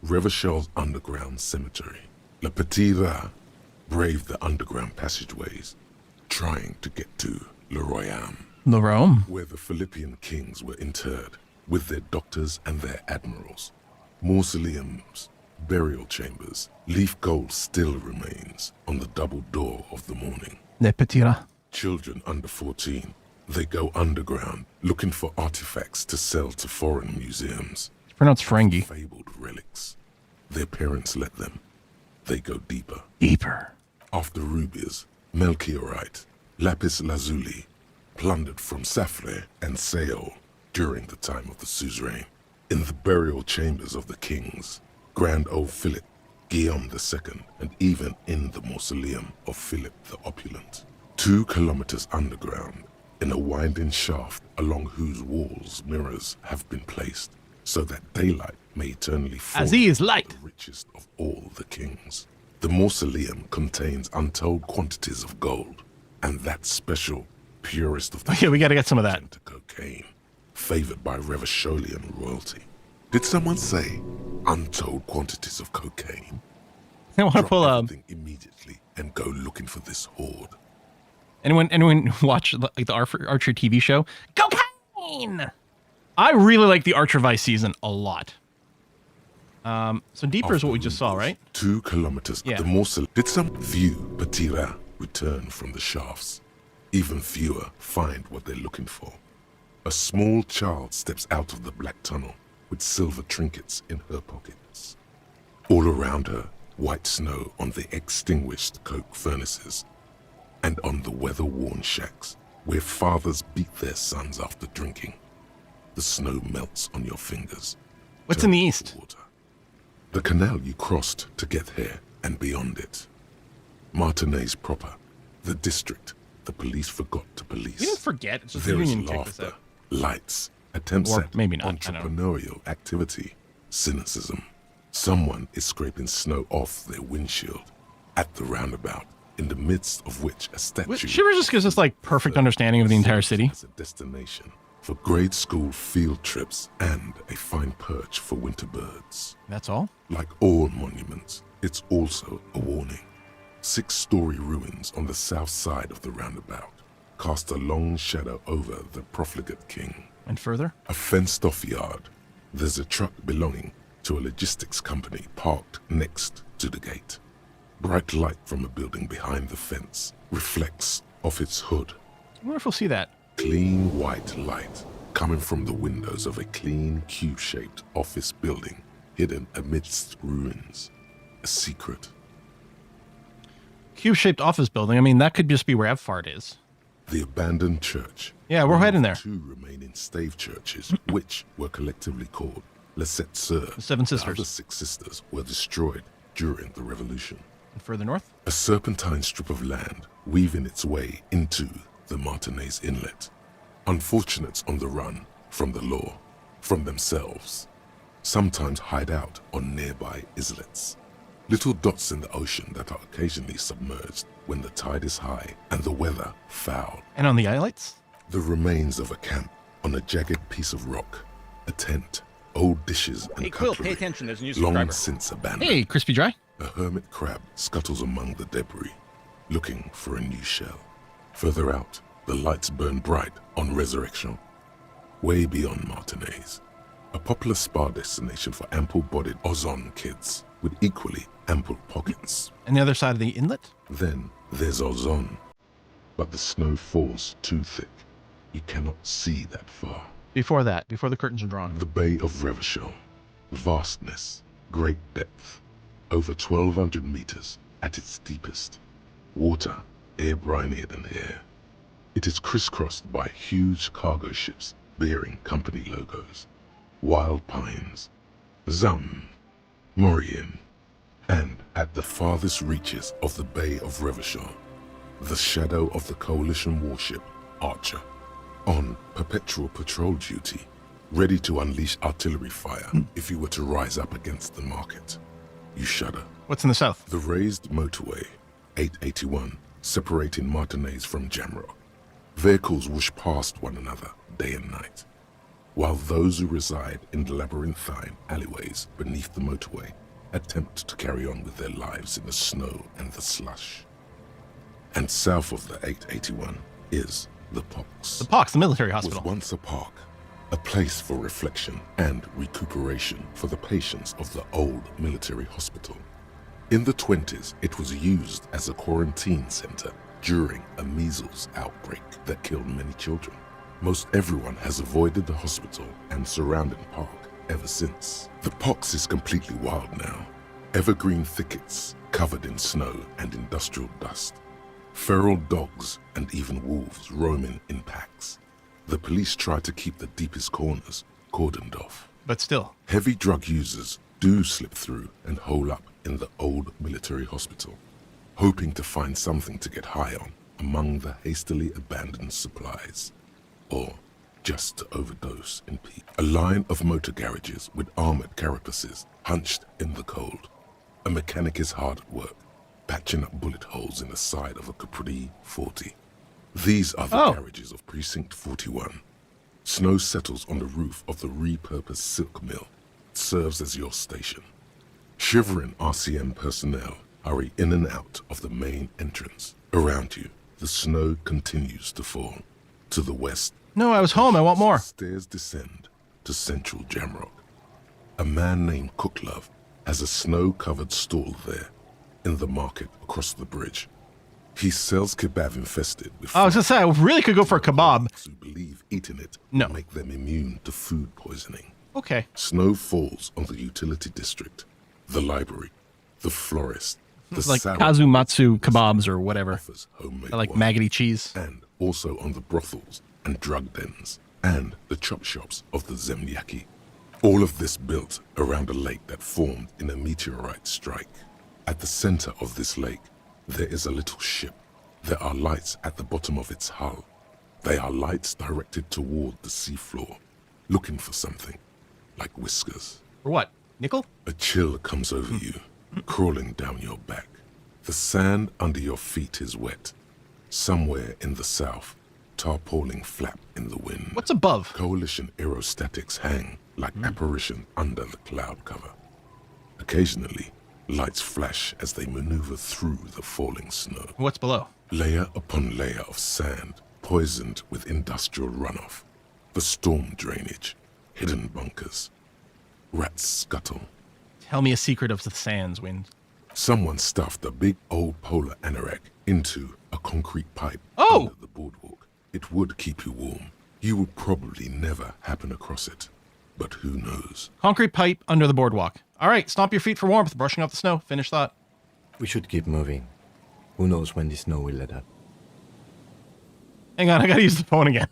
Revachol's underground cemetery. Le Petit Rat braved the underground passageways, trying to get to Le Royaume. Le Rome? Where the Philippian kings were interred, with their doctors and their admirals. Mausoleums, burial chambers, leaf gold still remains on the double door of the morning. Le Petit Rat. Children under 14, they go underground looking for artifacts to sell to foreign museums. It's pronounced Ferengi. Fabled relics. Their parents let them. They go deeper. Deeper. After rubies, melchiorite, lapis lazuli, plundered from Safle and Seol during the time of the suzerain. In the burial chambers of the kings, Grand old Philip, Guillaume II, and even in the mausoleum of Philip the Opulent. 2 kilometers underground, in a winding shaft along whose walls mirrors have been placed, so that daylight may eternally fall as he is light. the richest of all the kings. The mausoleum contains untold quantities of gold, and that special, purest of the Okay, we gotta get some of that. to cocaine, favored by Revacholian royalty. Did someone say untold quantities of cocaine? I want to Drop pull up. everything immediately and go looking for this hoard. Anyone watch like the Archer TV show? Cocaine. I really like the Archer Vice season a lot. So deeper is what we just saw, right? 2 kilometers. Yeah. The mausoleum. Did some few Petit Rat return from the shafts? Even fewer find what they're looking for. A small child steps out of the black tunnel with silver trinkets in her pockets. All around her, white snow on the extinguished coke furnaces and on the weather-worn shacks where fathers beat their sons after drinking. The snow melts on your fingers. What's in the turning east? to water. The canal you crossed to get here and beyond it. Martinez proper, the district the police forgot to police. We didn't forget. It's just the There is Union kicked us laughter, out. lights, attempts Or at maybe not, I don't know. entrepreneurial activity, cynicism. Someone is scraping snow off their windshield at the roundabout, in the midst of which a statue. Shivers just gives us like perfect understanding of the entire city. As a destination for grade school field trips and a fine perch for winter birds. That's all. Like all monuments, it's also a warning. 6-story ruins on the south side of the roundabout cast a long shadow over the profligate king. And further? A fenced-off yard. There's a truck belonging to a logistics company parked next to the gate. Bright light from a building behind the fence reflects off its hood. I wonder if we'll see that. Clean white light coming from the windows of a clean cube-shaped office building hidden amidst ruins. A secret. Cube-shaped office building. I mean, that could just be where Evfart is. The abandoned church. Yeah, we're one of heading the there. 2 remaining stave churches, which were collectively called Les Sept Sœurs. The Seven The Sisters. other 6 sisters were destroyed during the revolution. And further north? A serpentine strip of land weaving its way into the Martinez Inlet. Unfortunates on the run from the law, from themselves, sometimes hide out on nearby islets. Little dots in the ocean that are occasionally submerged when the tide is high and the weather foul. And on the islets? The remains of a camp on a jagged piece of rock. A tent, old dishes and Hey, Quill, cutlery, pay attention. There's a new long subscriber. since abandoned. Hey, Crispy Dry. A hermit crab scuttles among the debris, looking for a new shell. Further out, the lights burn bright on Resurrection. Way beyond Martinez, a popular spa destination for ample-bodied Ozon kids with equally ample pockets. And the other side of the inlet? Then there's Ozon, but the snow falls too thick. You cannot see that far. Before that, before the curtains are drawn. The Bay of Revachol. Vastness, great depth, over 1,200 meters at its deepest. Water, air brinier than air. It is crisscrossed by huge cargo ships bearing company logos. Wild pines, Zam, Mauryan, and at the farthest reaches of the Bay of Revachol, the shadow of the Coalition warship Archer, on perpetual patrol duty, ready to unleash artillery fire if you were to rise up against the market. You shudder. What's in the south? The raised motorway, 881, separating Martinez from Jamrock. Vehicles whoosh past one another day and night, while those who reside in the labyrinthine alleyways beneath the motorway attempt to carry on with their lives in the snow and the slush. And south of the 881 is the Pox. The Pox, the military Was hospital. once a park, a place for reflection and recuperation for the patients of the old military hospital. In the 20s, it was used as a quarantine center during a measles outbreak that killed many children. Most everyone has avoided the hospital and surrounding park ever since. The Pox is completely wild now. Evergreen thickets covered in snow and industrial dust. Feral dogs and even wolves roaming in packs. The police try to keep the deepest corners cordoned off. But still. Heavy drug users do slip through and hole up in the old military hospital, hoping to find something to get high on among the hastily abandoned supplies, or just to overdose in peace. A line of motor garages with armored carapaces hunched in the cold. A mechanic is hard at work, patching up bullet holes in the side of a Capri 40. These are the garages of Precinct 41. Snow settles on the roof of the repurposed silk mill. It serves as your station. Shivering RCM personnel hurry in and out of the main entrance. Around you, the snow continues to fall. To the west, No, I was home. I want more. stairs descend to central Jamrock. A man named Cooklove has a snow-covered stall there in the market across the bridge. He sells kebab infested with I was gonna say, I really could go for a kebab. who believe eating it No. will make them immune to food poisoning. Okay. Snow falls on the utility district, the library, the florist, the It's like salad Kazumatsu kebabs or whatever. offers homemade I like wine, maggoty cheese. and also on the brothels and drug dens and the chop shops of the Zemlyaki. All of this built around a lake that formed in a meteorite strike. At the center of this lake, there is a little ship. There are lights at the bottom of its hull. They are lights directed toward the seafloor, looking for something, like whiskers. For what? Nickel? A chill comes over you, crawling down your back. The sand under your feet is wet. Somewhere in the south, tarpaulin flap in the wind. What's above? Coalition aerostatics hang like apparition under the cloud cover. Occasionally, lights flash as they maneuver through the falling snow. What's below? Layer upon layer of sand, poisoned with industrial runoff. The storm drainage, hidden bunkers. Rats scuttle. Tell me a secret of the sands, Wind. Someone stuffed a big old polar anorak into a concrete pipe Oh! under the boardwalk. It would keep you warm. You would probably never happen across it. But who knows? Concrete pipe under the boardwalk. All right, stomp your feet for warmth, brushing off the snow. Finish thought. We should keep moving. Who knows when the snow will let up. Hang on, I gotta use the phone again.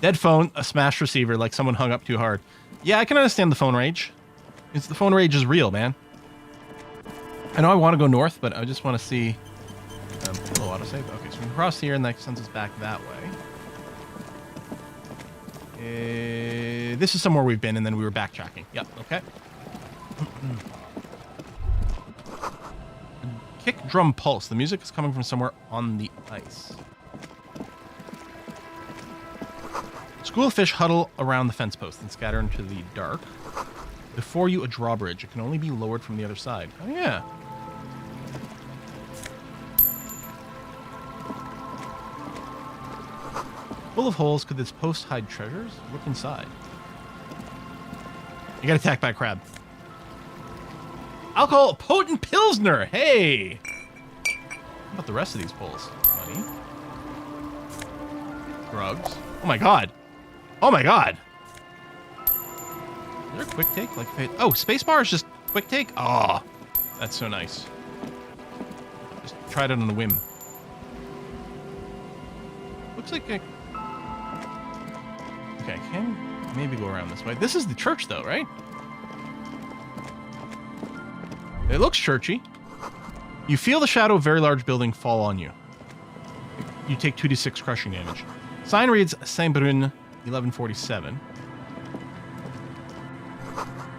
Dead phone, a smashed receiver, like someone hung up too hard. Yeah, I can understand the phone rage. The phone rage is real, man. I know I want to go north, but I just want to see... hello, autosave. Okay, so we can cross here, and that sends us back that way. This is somewhere we've been, and then we were backtracking. Yep, okay. Kick drum pulse. The music is coming from somewhere on the ice. School of fish huddle around the fence post and scatter into the dark. Before you, a drawbridge. It can only be lowered from the other side. Oh, yeah. Full of holes. Could this post hide treasures? Look inside. You got attacked by a crab. Alcohol potent pilsner. Hey. How about the rest of these pulls? Money. Drugs. Oh my god. Oh my god. Is there a quick take? Like, oh, spacebar is just quick take? Oh, that's so nice. Just tried it on a whim. Looks like a... Okay, I can maybe go around this way. This is the church, though, right? It looks churchy. You feel the shadow of a very large building fall on you. You take 2d6 crushing damage. Sign reads Saint-Brun 1147.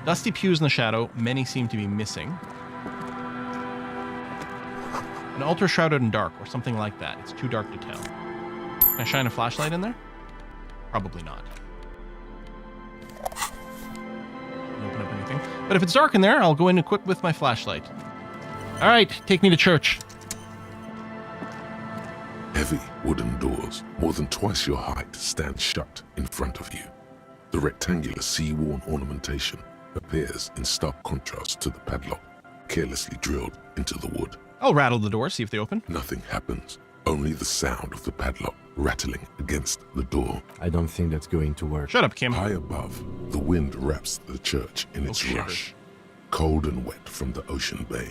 Dusty pews in the shadow. Many seem to be missing. An altar shrouded in dark, or something like that. It's too dark to tell. Can I shine a flashlight in there? Probably not. Don't open up anything. But if it's dark in there, I'll go in equipped with my flashlight. All right, take me to church. Heavy wooden doors, more than twice your height, stand shut in front of you. The rectangular sea-worn ornamentation appears in stark contrast to the padlock, carelessly drilled into the wood. I'll rattle the door, see if they open. Nothing happens, only the sound of the padlock rattling against the door. I don't think that's going to work. Shut up, Kim. High above, the wind wraps the church in its rush, cold and wet from the ocean bay.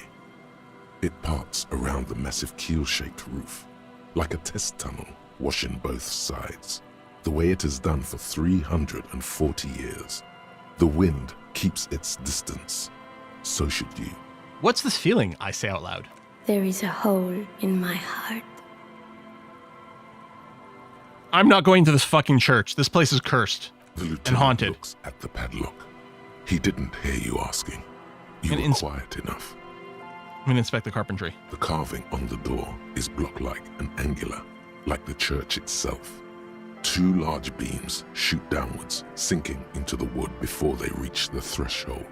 It parts around the massive keel-shaped roof, like a test tunnel washing both sides, the way it has done for 340 years. The wind keeps its distance. So should you. What's this feeling? I say out loud. There is a hole in my heart. I'm not going to this fucking church. This place is cursed The lieutenant and haunted. looks at the padlock. He didn't hear you asking. You were quiet enough. I'm going to inspect the carpentry. The carving on the door is block-like and angular, like the church itself. Two large beams shoot downwards, sinking into the wood before they reach the threshold.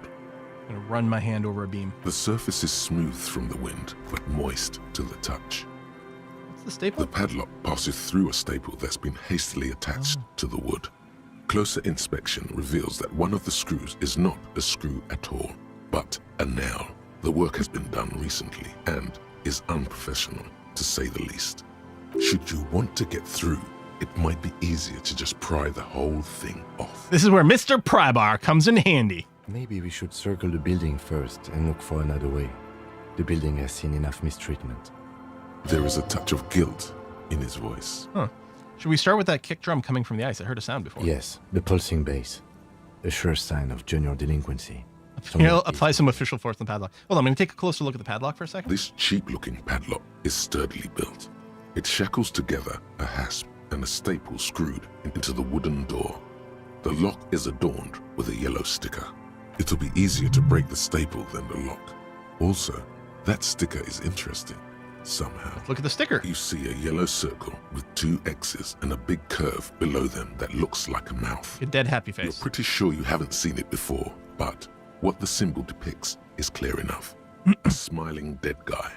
I'm going to run my hand over a beam. The surface is smooth from the wind, but moist to the touch. What's the staple? The padlock passes through a staple that's been hastily attached to the wood. Closer inspection reveals that one of the screws is not a screw at all, but a nail. The work has been done recently and is unprofessional, to say the least. Should you want to get through, it might be easier to just pry the whole thing off. This is where Mr. Prybar comes in handy. Maybe we should circle the building first and look for another way. The building has seen enough mistreatment. There is a touch of guilt in his voice. Huh. Should we start with that kick drum coming from the ice? I heard a sound before. Yes, the pulsing bass. A sure sign of junior delinquency. Apply some official force on the padlock. Hold on, I'm going to take a closer look at the padlock for a second. This cheap-looking padlock is sturdily built. It shackles together a hasp and a staple screwed into the wooden door. The lock is adorned with a yellow sticker. It'll be easier to break the staple than the lock. Also, that sticker is interesting, somehow. Let's look at the sticker. You see a yellow circle with two X's and a big curve below them that looks like a mouth. A dead happy face. You're pretty sure you haven't seen it before, but what the symbol depicts is clear enough. A smiling dead guy.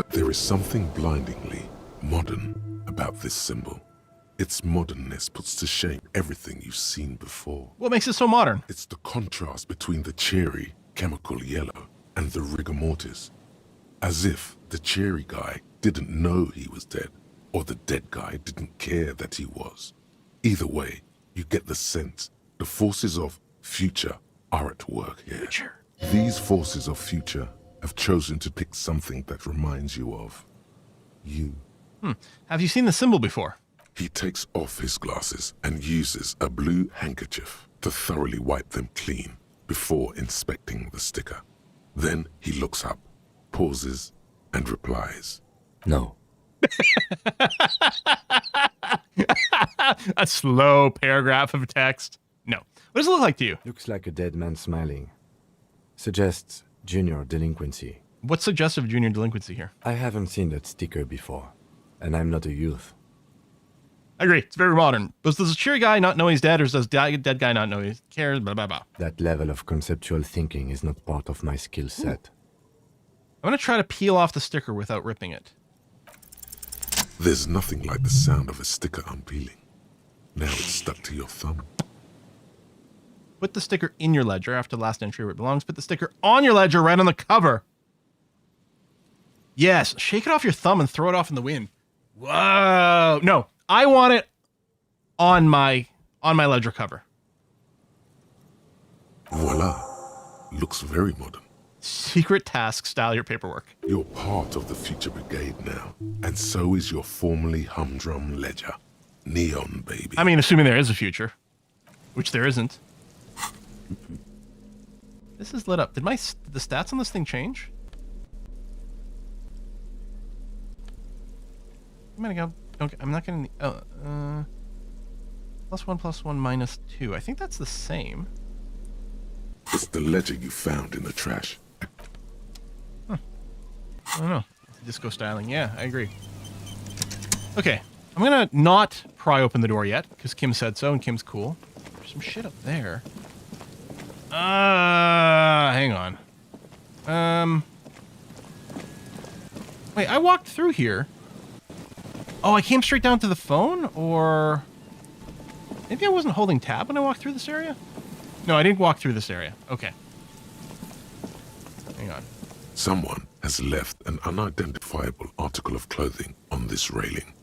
There is something blindingly modern about this symbol. Its modernness puts to shame everything you've seen before. What makes it so modern? It's the contrast between the cheery, chemical yellow and the rigor mortis. As if the cheery guy didn't know he was dead, or the dead guy didn't care that he was. Either way, you get the sense the forces of future are at work here. Future. These forces of future have chosen to pick something that reminds you of you. Have you seen the symbol before? He takes off his glasses and uses a blue handkerchief to thoroughly wipe them clean before inspecting the sticker. Then he looks up, pauses, and replies. No. A slow paragraph of text. No. What does it look like to you? Looks like a dead man smiling. Suggests junior delinquency. What's suggestive of junior delinquency here? I haven't seen that sticker before, and I'm not a youth. I agree. It's very modern. But does the cheery guy not know he's dead, or does the dead guy not know he cares? Blah, blah, blah. That level of conceptual thinking is not part of my skill set. I'm going to try to peel off the sticker without ripping it. There's nothing like the sound of a sticker unpeeling. Now it's stuck to your thumb. Put the sticker in your ledger after the last entry where it belongs. Put the sticker on your ledger right on the cover. Yes, shake it off your thumb and throw it off in the wind. Whoa. No, I want it on my ledger cover. Voila. Looks very modern. Secret task style your paperwork. You're part of the future brigade now, and so is your formerly humdrum ledger. Neon, baby. I mean, assuming there is a future, which there isn't. This is lit up. Did the stats on this thing change? I'm gonna go. Okay, I'm not getting the. +1 +1 -2. I think that's the same. It's the ledger you found in the trash. Huh. I don't know. Disco styling. Yeah, I agree. Okay, I'm gonna not pry open the door yet because Kim said so, and Kim's cool. There's some shit up there. Hang on. Wait, I walked through here. Oh, I came straight down to the phone, or maybe I wasn't holding tab when I walked through this area? No, I didn't walk through this area. Okay. Hang on. Someone has left an unidentifiable article of clothing on this railing.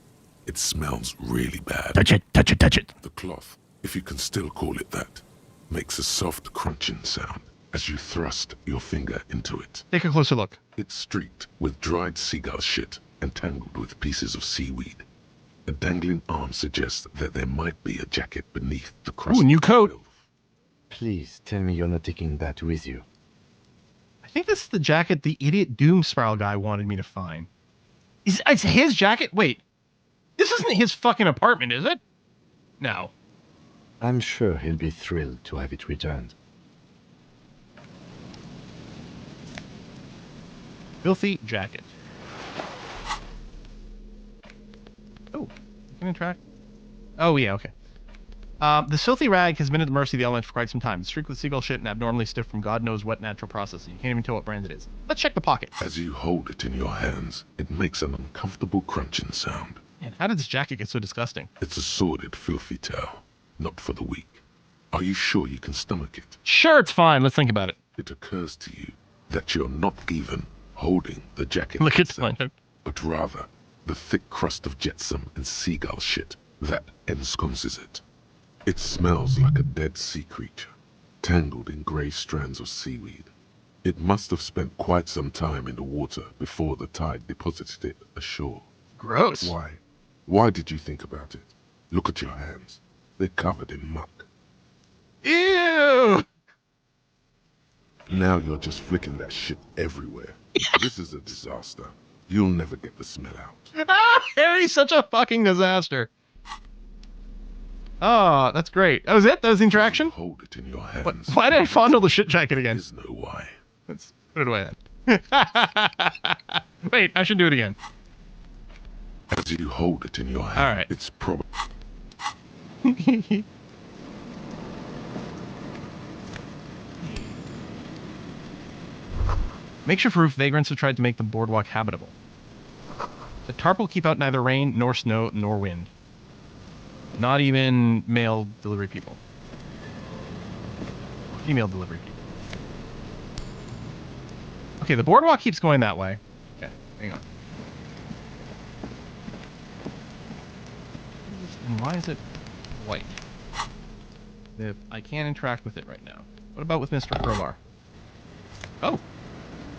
It smells really bad. Touch it, touch it, touch it. The cloth, if you can still call it that, makes a soft crunching sound as you thrust your finger into it. Take a closer look. It's streaked with dried seagull shit and tangled with pieces of seaweed. A dangling arm suggests that there might be a jacket beneath the crust. Ooh, new coat. Filth. Please tell me you're not taking that with you. I think this is the jacket the idiot Doom Spiral guy wanted me to find. It's his jacket? Wait. This isn't his fucking apartment, is it? No. I'm sure he'll be thrilled to have it returned. Filthy jacket. Oh, can interact. Oh yeah, okay. This filthy rag has been at the mercy of the element for quite some time. It's streaked with seagull shit and abnormally stiff from God knows what natural processing. You can't even tell what brand it is. Let's check the pocket. As you hold it in your hands, it makes an uncomfortable crunching sound. Man, how did this jacket get so disgusting? It's a sordid, filthy tale, not for the weak. Are you sure you can stomach it? Sure, it's fine. Let's think about it. It occurs to you that you're not even holding the jacket Look at itself, mine. but rather the thick crust of jetsam and seagull shit that ensconces it. It smells like a dead sea creature, tangled in grey strands of seaweed. It must have spent quite some time in the water before the tide deposited it ashore. Gross. Why? Why did you think about it? Look at your hands. They're covered in muck. Ew! Now you're just flicking that shit everywhere. This is a disaster. You'll never get the smell out. Harry's such a fucking disaster. Oh, that's great. That was it? That was the interaction? Hold it in your hands. What? Why did I fondle the shit jacket again? There's no why. Let's put it away then. Wait, I should do it again. As you hold it in your hand, All right. it's probably... Makeshift roof vagrants have tried to make the boardwalk habitable. The tarp will keep out neither rain, nor snow, nor wind. Not even mail delivery people. Female delivery people. Okay, the boardwalk keeps going that way. Okay, hang on. And why is it white? I can't interact with it right now. What about with Mr. Crowbar? Oh!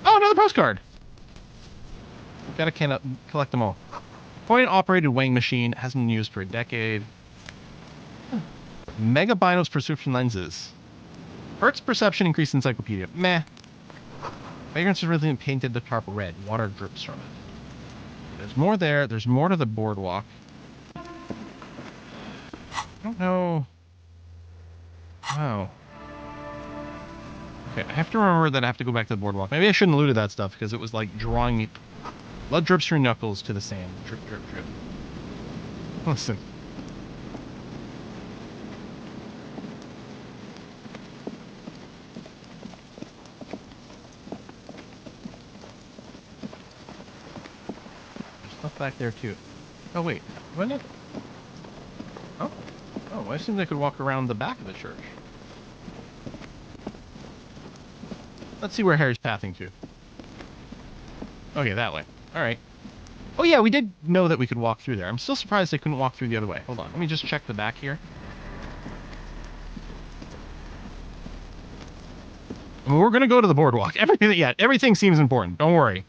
Oh, another postcard! Gotta collect them all. Point-operated weighing machine hasn't been used for a decade. Mega Binos prescription lenses. Hertz perception increased encyclopedia. Meh. Vagrants has really painted the tarp red. Water drips from it. There's more there. There's more to the boardwalk. I don't know. Wow. Okay, I have to remember that I have to go back to the boardwalk. Maybe I shouldn't have looted that stuff because it was like drawing me. Blood drips through knuckles to the sand. Drip, drip, drip. Listen. There's stuff back there too. Oh wait, what? Oh. Well, I assumed they could walk around the back of the church. Let's see where Harry's pathing to. Okay, that way. Alright. Oh yeah, we did know that we could walk through there. I'm still surprised they couldn't walk through the other way. Hold on, let me just check the back here. I mean, we're gonna go to the boardwalk. Everything seems important. Don't worry.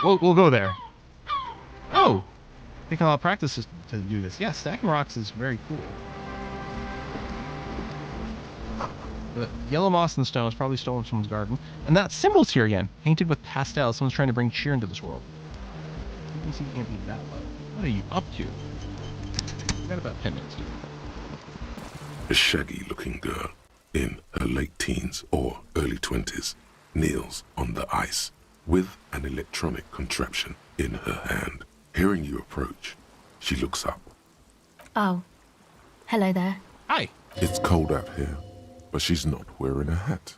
We'll go there. Oh! Taking a lot of practice to do this. Yeah, stacking rocks is very cool. The yellow moss and stone is probably stolen from someone's garden. And that symbol's here again, painted with pastel. Someone's trying to bring cheer into this world. You can't be that low. What are you up to? We got about 10 minutes. A shaggy-looking girl in her late teens or early 20s kneels on the ice with an electronic contraption in her hand. Hearing you approach, she looks up. Oh, hello there. Hi. It's cold out here, but she's not wearing a hat.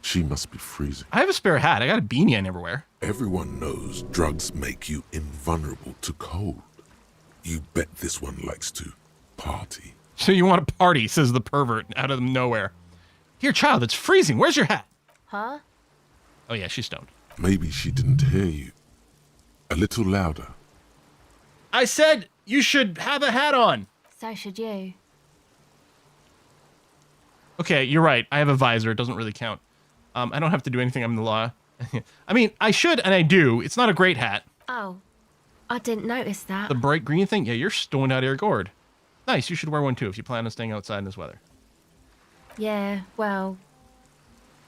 She must be freezing. I have a spare hat. I got a beanie I never wear. Everyone knows drugs make you invulnerable to cold. You bet this one likes to party. So you want to party, says the pervert out of nowhere. Here, child, it's freezing. Where's your hat? Huh? Oh yeah, she's stoned. Maybe she didn't hear you. A little louder. I said you should have a hat on. So should you. Okay, you're right. I have a visor. It doesn't really count. I don't have to do anything. I'm in the law. I mean, I should, and I do. It's not a great hat. Oh, I didn't notice that. The bright green thing? Yeah, you're stoned out of your gourd. Nice. You should wear one too if you plan on staying outside in this weather. Yeah, well...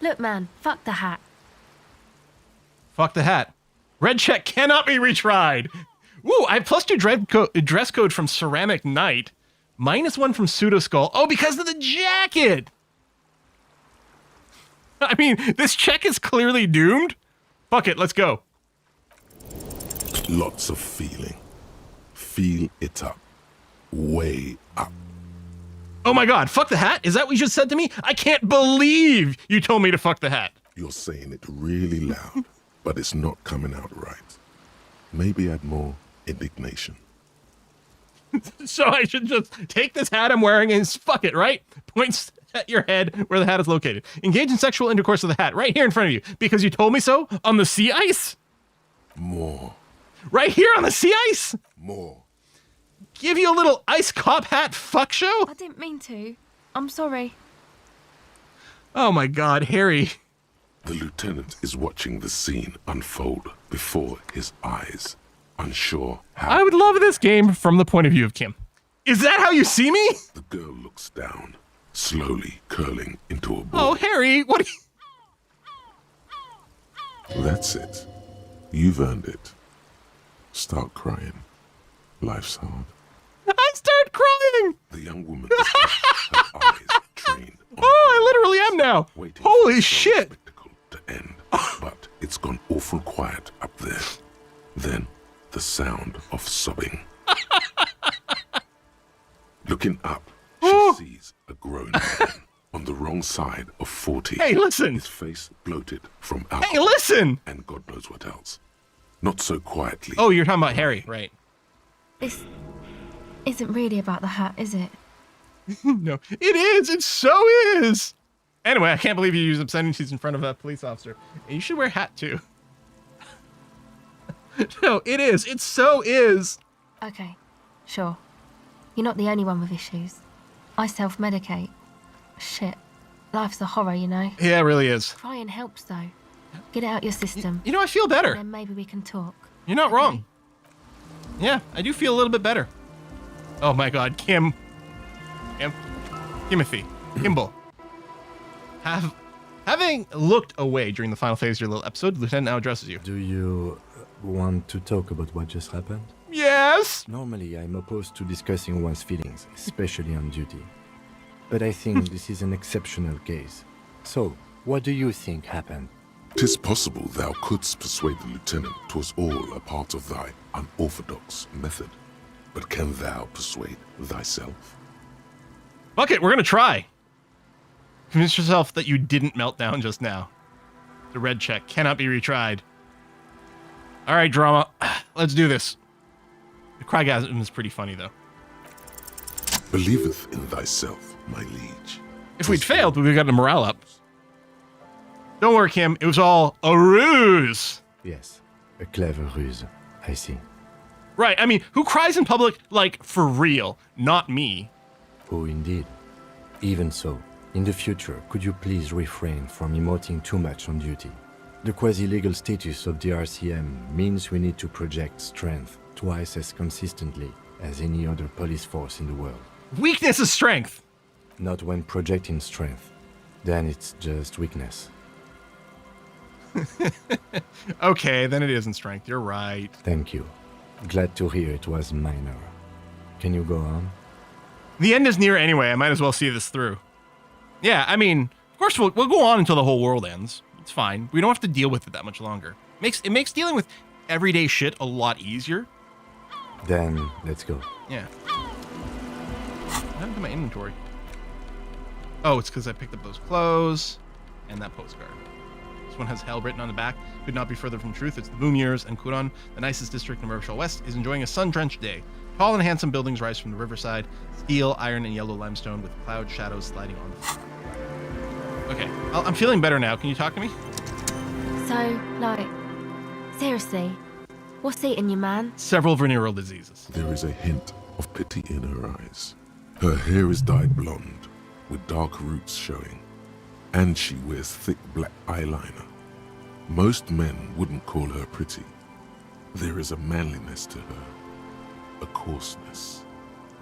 Look, man, fuck the hat. Fuck the hat. Red check cannot be retried. Woo, I have +2 dress code from Ceramic Knight. -1 from Pseudo Skull. Oh, because of the jacket! I mean, this check is clearly doomed. Fuck it, let's go. Lots of feeling. Feel it up. Way up. Oh my god, fuck the hat? Is that what you just said to me? I can't believe you told me to fuck the hat. You're saying it really loud, but it's not coming out right. Maybe add more indignation. So I should just take this hat I'm wearing and fuck it, right? Points at your head where the hat is located. Engage in sexual intercourse with the hat right here in front of you because you told me so on the sea ice? More. Right here on the sea ice? More. Give you a little ice cop hat fuck show? I didn't mean to. I'm sorry. Oh my god, Harry. The lieutenant is watching the scene unfold before his eyes, unsure how... I would love this game from the point of view of Kim. Is that how you see me? The girl looks down, slowly curling into a ball. Oh, Harry, what are you... That's it. You've earned it. Start crying. Life's hard. I start crying! The young woman is her eyes trained on I literally am now. waiting Holy for the shit. spectacle to end. But it's gone awful quiet up there. Then the sound of sobbing. Looking up, she sees a grown man on the wrong side of 40. Hey, listen. His face bloated from alcohol. Hey, listen. And God knows what else. Not so quietly. Oh, you're talking about Harry, right? This isn't really about the hat, is it? No, it is. It so is. Anyway, I can't believe you use obscenities in front of a police officer. You should wear a hat too. No, it is. It so is. Okay, sure. You're not the only one with issues. I self-medicate. Shit. Life's a horror, you know? Yeah, it really is. Crying helps, though. Get it out your system. You know, I feel better. Then maybe we can talk. You're not wrong. Yeah, I do feel a little bit better. Oh my god, Kim. Timothy. Kimball. Having looked away during the final phase of your little episode, the Lieutenant now addresses you. Do you want to talk about what just happened? Yes! Normally, I'm opposed to discussing one's feelings, especially on duty. But I think this is an exceptional case. So, what do you think happened? 'Tis possible thou couldst persuade the lieutenant 'twas all a part of thy unorthodox method. But can thou persuade thyself? Fuck it, we're gonna try. Convince yourself that you didn't melt down just now. The red check cannot be retried. Alright, drama. Let's do this. The crygasm is pretty funny, though. Believeth in thyself, my liege. If we'd failed, we would have gotten the morale up. Don't worry, Kim. It was all a ruse. Yes, a clever ruse. I see. Right. I mean, who cries in public, like, for real? Not me. Oh, indeed. Even so, in the future, could you please refrain from emoting too much on duty? The quasi-legal status of the RCM means we need to project strength twice as consistently as any other police force in the world. Weakness is strength. Not when projecting strength. Then it's just weakness. Okay, then it isn't strength. You're right. Thank you. Glad to hear it was minor. Can you go on? The end is near anyway. I might as well see this through. Yeah, I mean, of course we'll go on until the whole world ends. It's fine. We don't have to deal with it that much longer. It makes dealing with everyday shit a lot easier. Then, let's go. Yeah. What happened to my inventory? Oh, it's because I picked up those clothes and that postcard. This one has hell written on the back. Could not be further from truth. It's the boom years, and Kuron, the nicest district in Rivershell West, is enjoying a sun-drenched day. Tall and handsome buildings rise from the riverside. Steel, iron, and yellow limestone with cloud shadows sliding on the floor. Okay, well, I'm feeling better now. Can you talk to me? So, like, seriously, what's eating you, man? Several venereal diseases. There is a hint of pity in her eyes. Her hair is dyed blonde, with dark roots showing, and she wears thick black eyeliner. Most men wouldn't call her pretty. There is a manliness to her, a coarseness.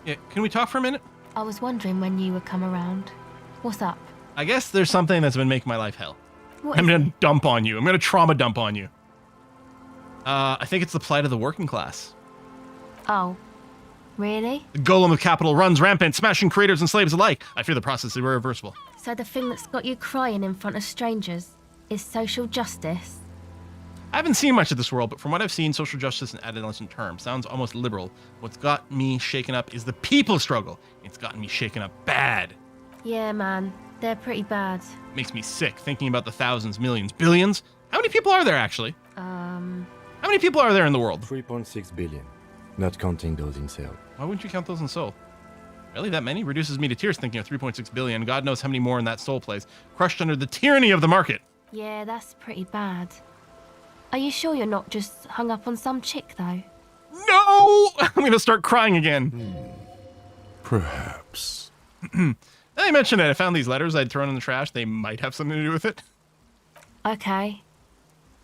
Yeah, can we talk for a minute? I was wondering when you would come around. What's up? I guess there's something that's been making my life hell. What I'm is gonna it? dump on you. I'm gonna trauma dump on you. I think it's the plight of the working class. Oh, really? The golem of capital runs rampant, smashing creators and slaves alike. I fear the process is irreversible. So the thing that's got you crying in front of strangers is social justice? I haven't seen much of this world, but from what I've seen, social justice in adolescent terms sounds almost liberal. What's got me shaken up is the people struggle. It's gotten me shaken up bad. Yeah, man. They're pretty bad. Makes me sick thinking about the thousands, millions, billions. How many people are there, actually? How many people are there in the world? 3.6 billion. Not counting those in Seoul. Why wouldn't you count those in Seoul? Really, that many? Reduces me to tears thinking of 3.6 billion. God knows how many more in that Seoul place. Crushed under the tyranny of the market. Yeah, that's pretty bad. Are you sure you're not just hung up on some chick, though? No! I'm gonna start crying again. Perhaps. I mentioned that I found these letters I'd thrown in the trash. They might have something to do with it. Okay.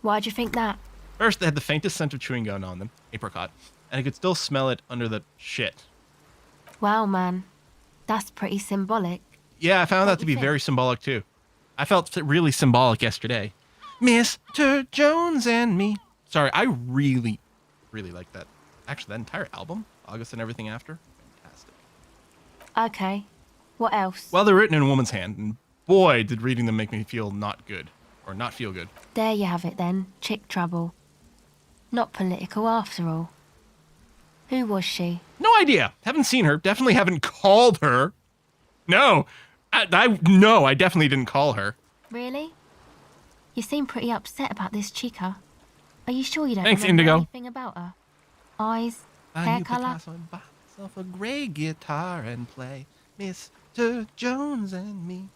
Why'd you think that? First, they had the faintest scent of chewing gum on them, apricot, and I could still smell it under the shit. Wow, man. That's pretty symbolic. Yeah, I found What that to do be you think? very symbolic, too. I felt really symbolic yesterday. Mr. Jones and me. Sorry, I really, really like that. Actually, that entire album, August and Everything After, fantastic. Okay. What else? Well, they're written in a woman's hand, and boy, did reading them make me feel not good. Or not feel good. There you have it then. Chick trouble. Not political after all. Who was she? No idea. Haven't seen her. Definitely haven't called her. No. No, I definitely didn't call her. Really? You seem pretty upset about this chica. Are you sure you don't Thanks, remember Indigo. anything about her? Eyes? Hair colour? Buy myself a gray guitar and play Mr. Jones and me.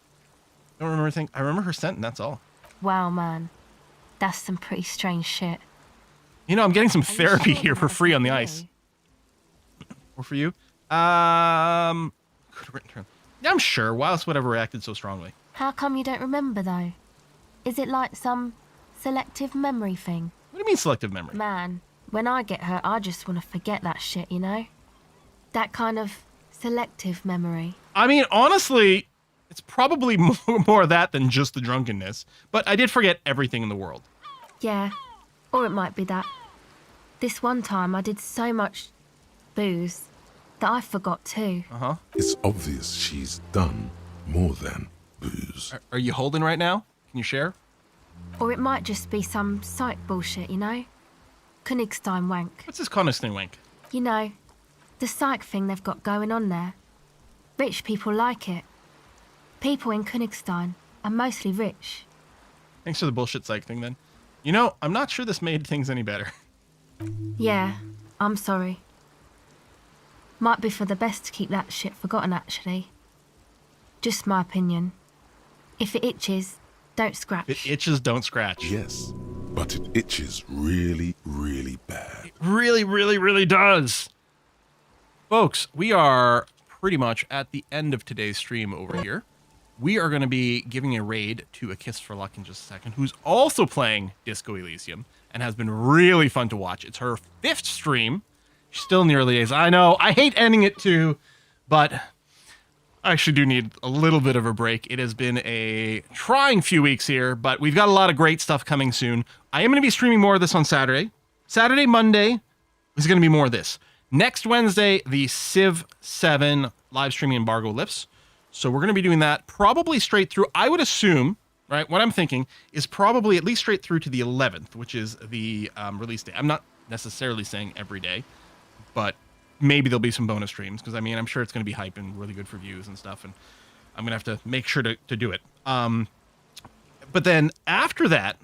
Don't remember anything. I remember her scent, and that's all. Wow, man. That's some pretty strange shit. You know, I'm getting some Are you therapy sure here that for was free on the for ice. you? Or for you? Could have written her. Yeah, I'm sure. Why else would I have reacted so strongly? How come you don't remember, though? Is it like some selective memory thing? What do you mean selective memory? Man, when I get hurt, I just want to forget that shit, you know? That kind of selective memory. I mean, honestly, it's probably more that than just the drunkenness. But I did forget everything in the world. Yeah, or it might be that. This one time I did so much booze that I forgot too. Uh-huh. It's obvious she's done more than booze. Are you holding right now? Can you share? Or it might just be some psych bullshit, you know? Königstein wank. What's this Coniston wank? You know, the psych thing they've got going on there. Rich people like it. People in Königstein are mostly rich. Thanks for the bullshit psych thing, then. You know, I'm not sure this made things any better. Yeah, I'm sorry. Might be for the best to keep that shit forgotten, actually. Just my opinion. If it itches, don't scratch. If it itches, don't scratch. Yes, but it itches really, really bad. It really, really, really does. Folks, we are pretty much at the end of today's stream over here. We are going to be giving a raid to A Kiss for Luck in just a second, who's also playing Disco Elysium and has been really fun to watch. It's her 5th stream. She's still in the early days. I know, I hate ending it too, but I actually do need a little bit of a break. It has been a trying few weeks here, but we've got a lot of great stuff coming soon. I am going to be streaming more of this on Saturday. Saturday, Monday is going to be more of this. Next Wednesday, the Civ 7 live streaming embargo lifts. So we're going to be doing that probably straight through. I would assume, right, what I'm thinking is probably at least straight through to the 11th, which is the release day. I'm not necessarily saying every day, but maybe there'll be some bonus streams because, I mean, I'm sure it's going to be hype and really good for views and stuff, and I'm going to have to make sure to do it. But then after that,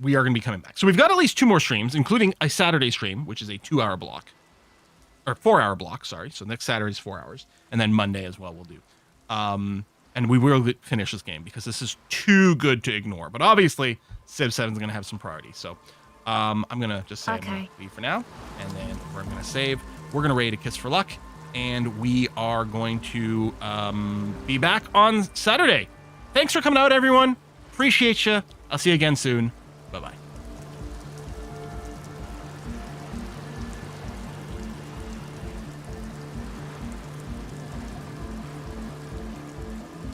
we are going to be coming back. So we've got at least 2 more streams, including a Saturday stream, which is a 2-hour block. Or 4-hour block, sorry. So next Saturday is 4 hours. And then Monday as well we'll do. And we will finish this game because this is too good to ignore. But obviously, Civ 7 is going to have some priority. So I'm going to just say I'm going to leave for now. And then we're going to save. We're going to raid A Kiss for Luck. And we are going to be back on Saturday. Thanks for coming out, everyone. Appreciate you. I'll see you again soon. Bye-bye.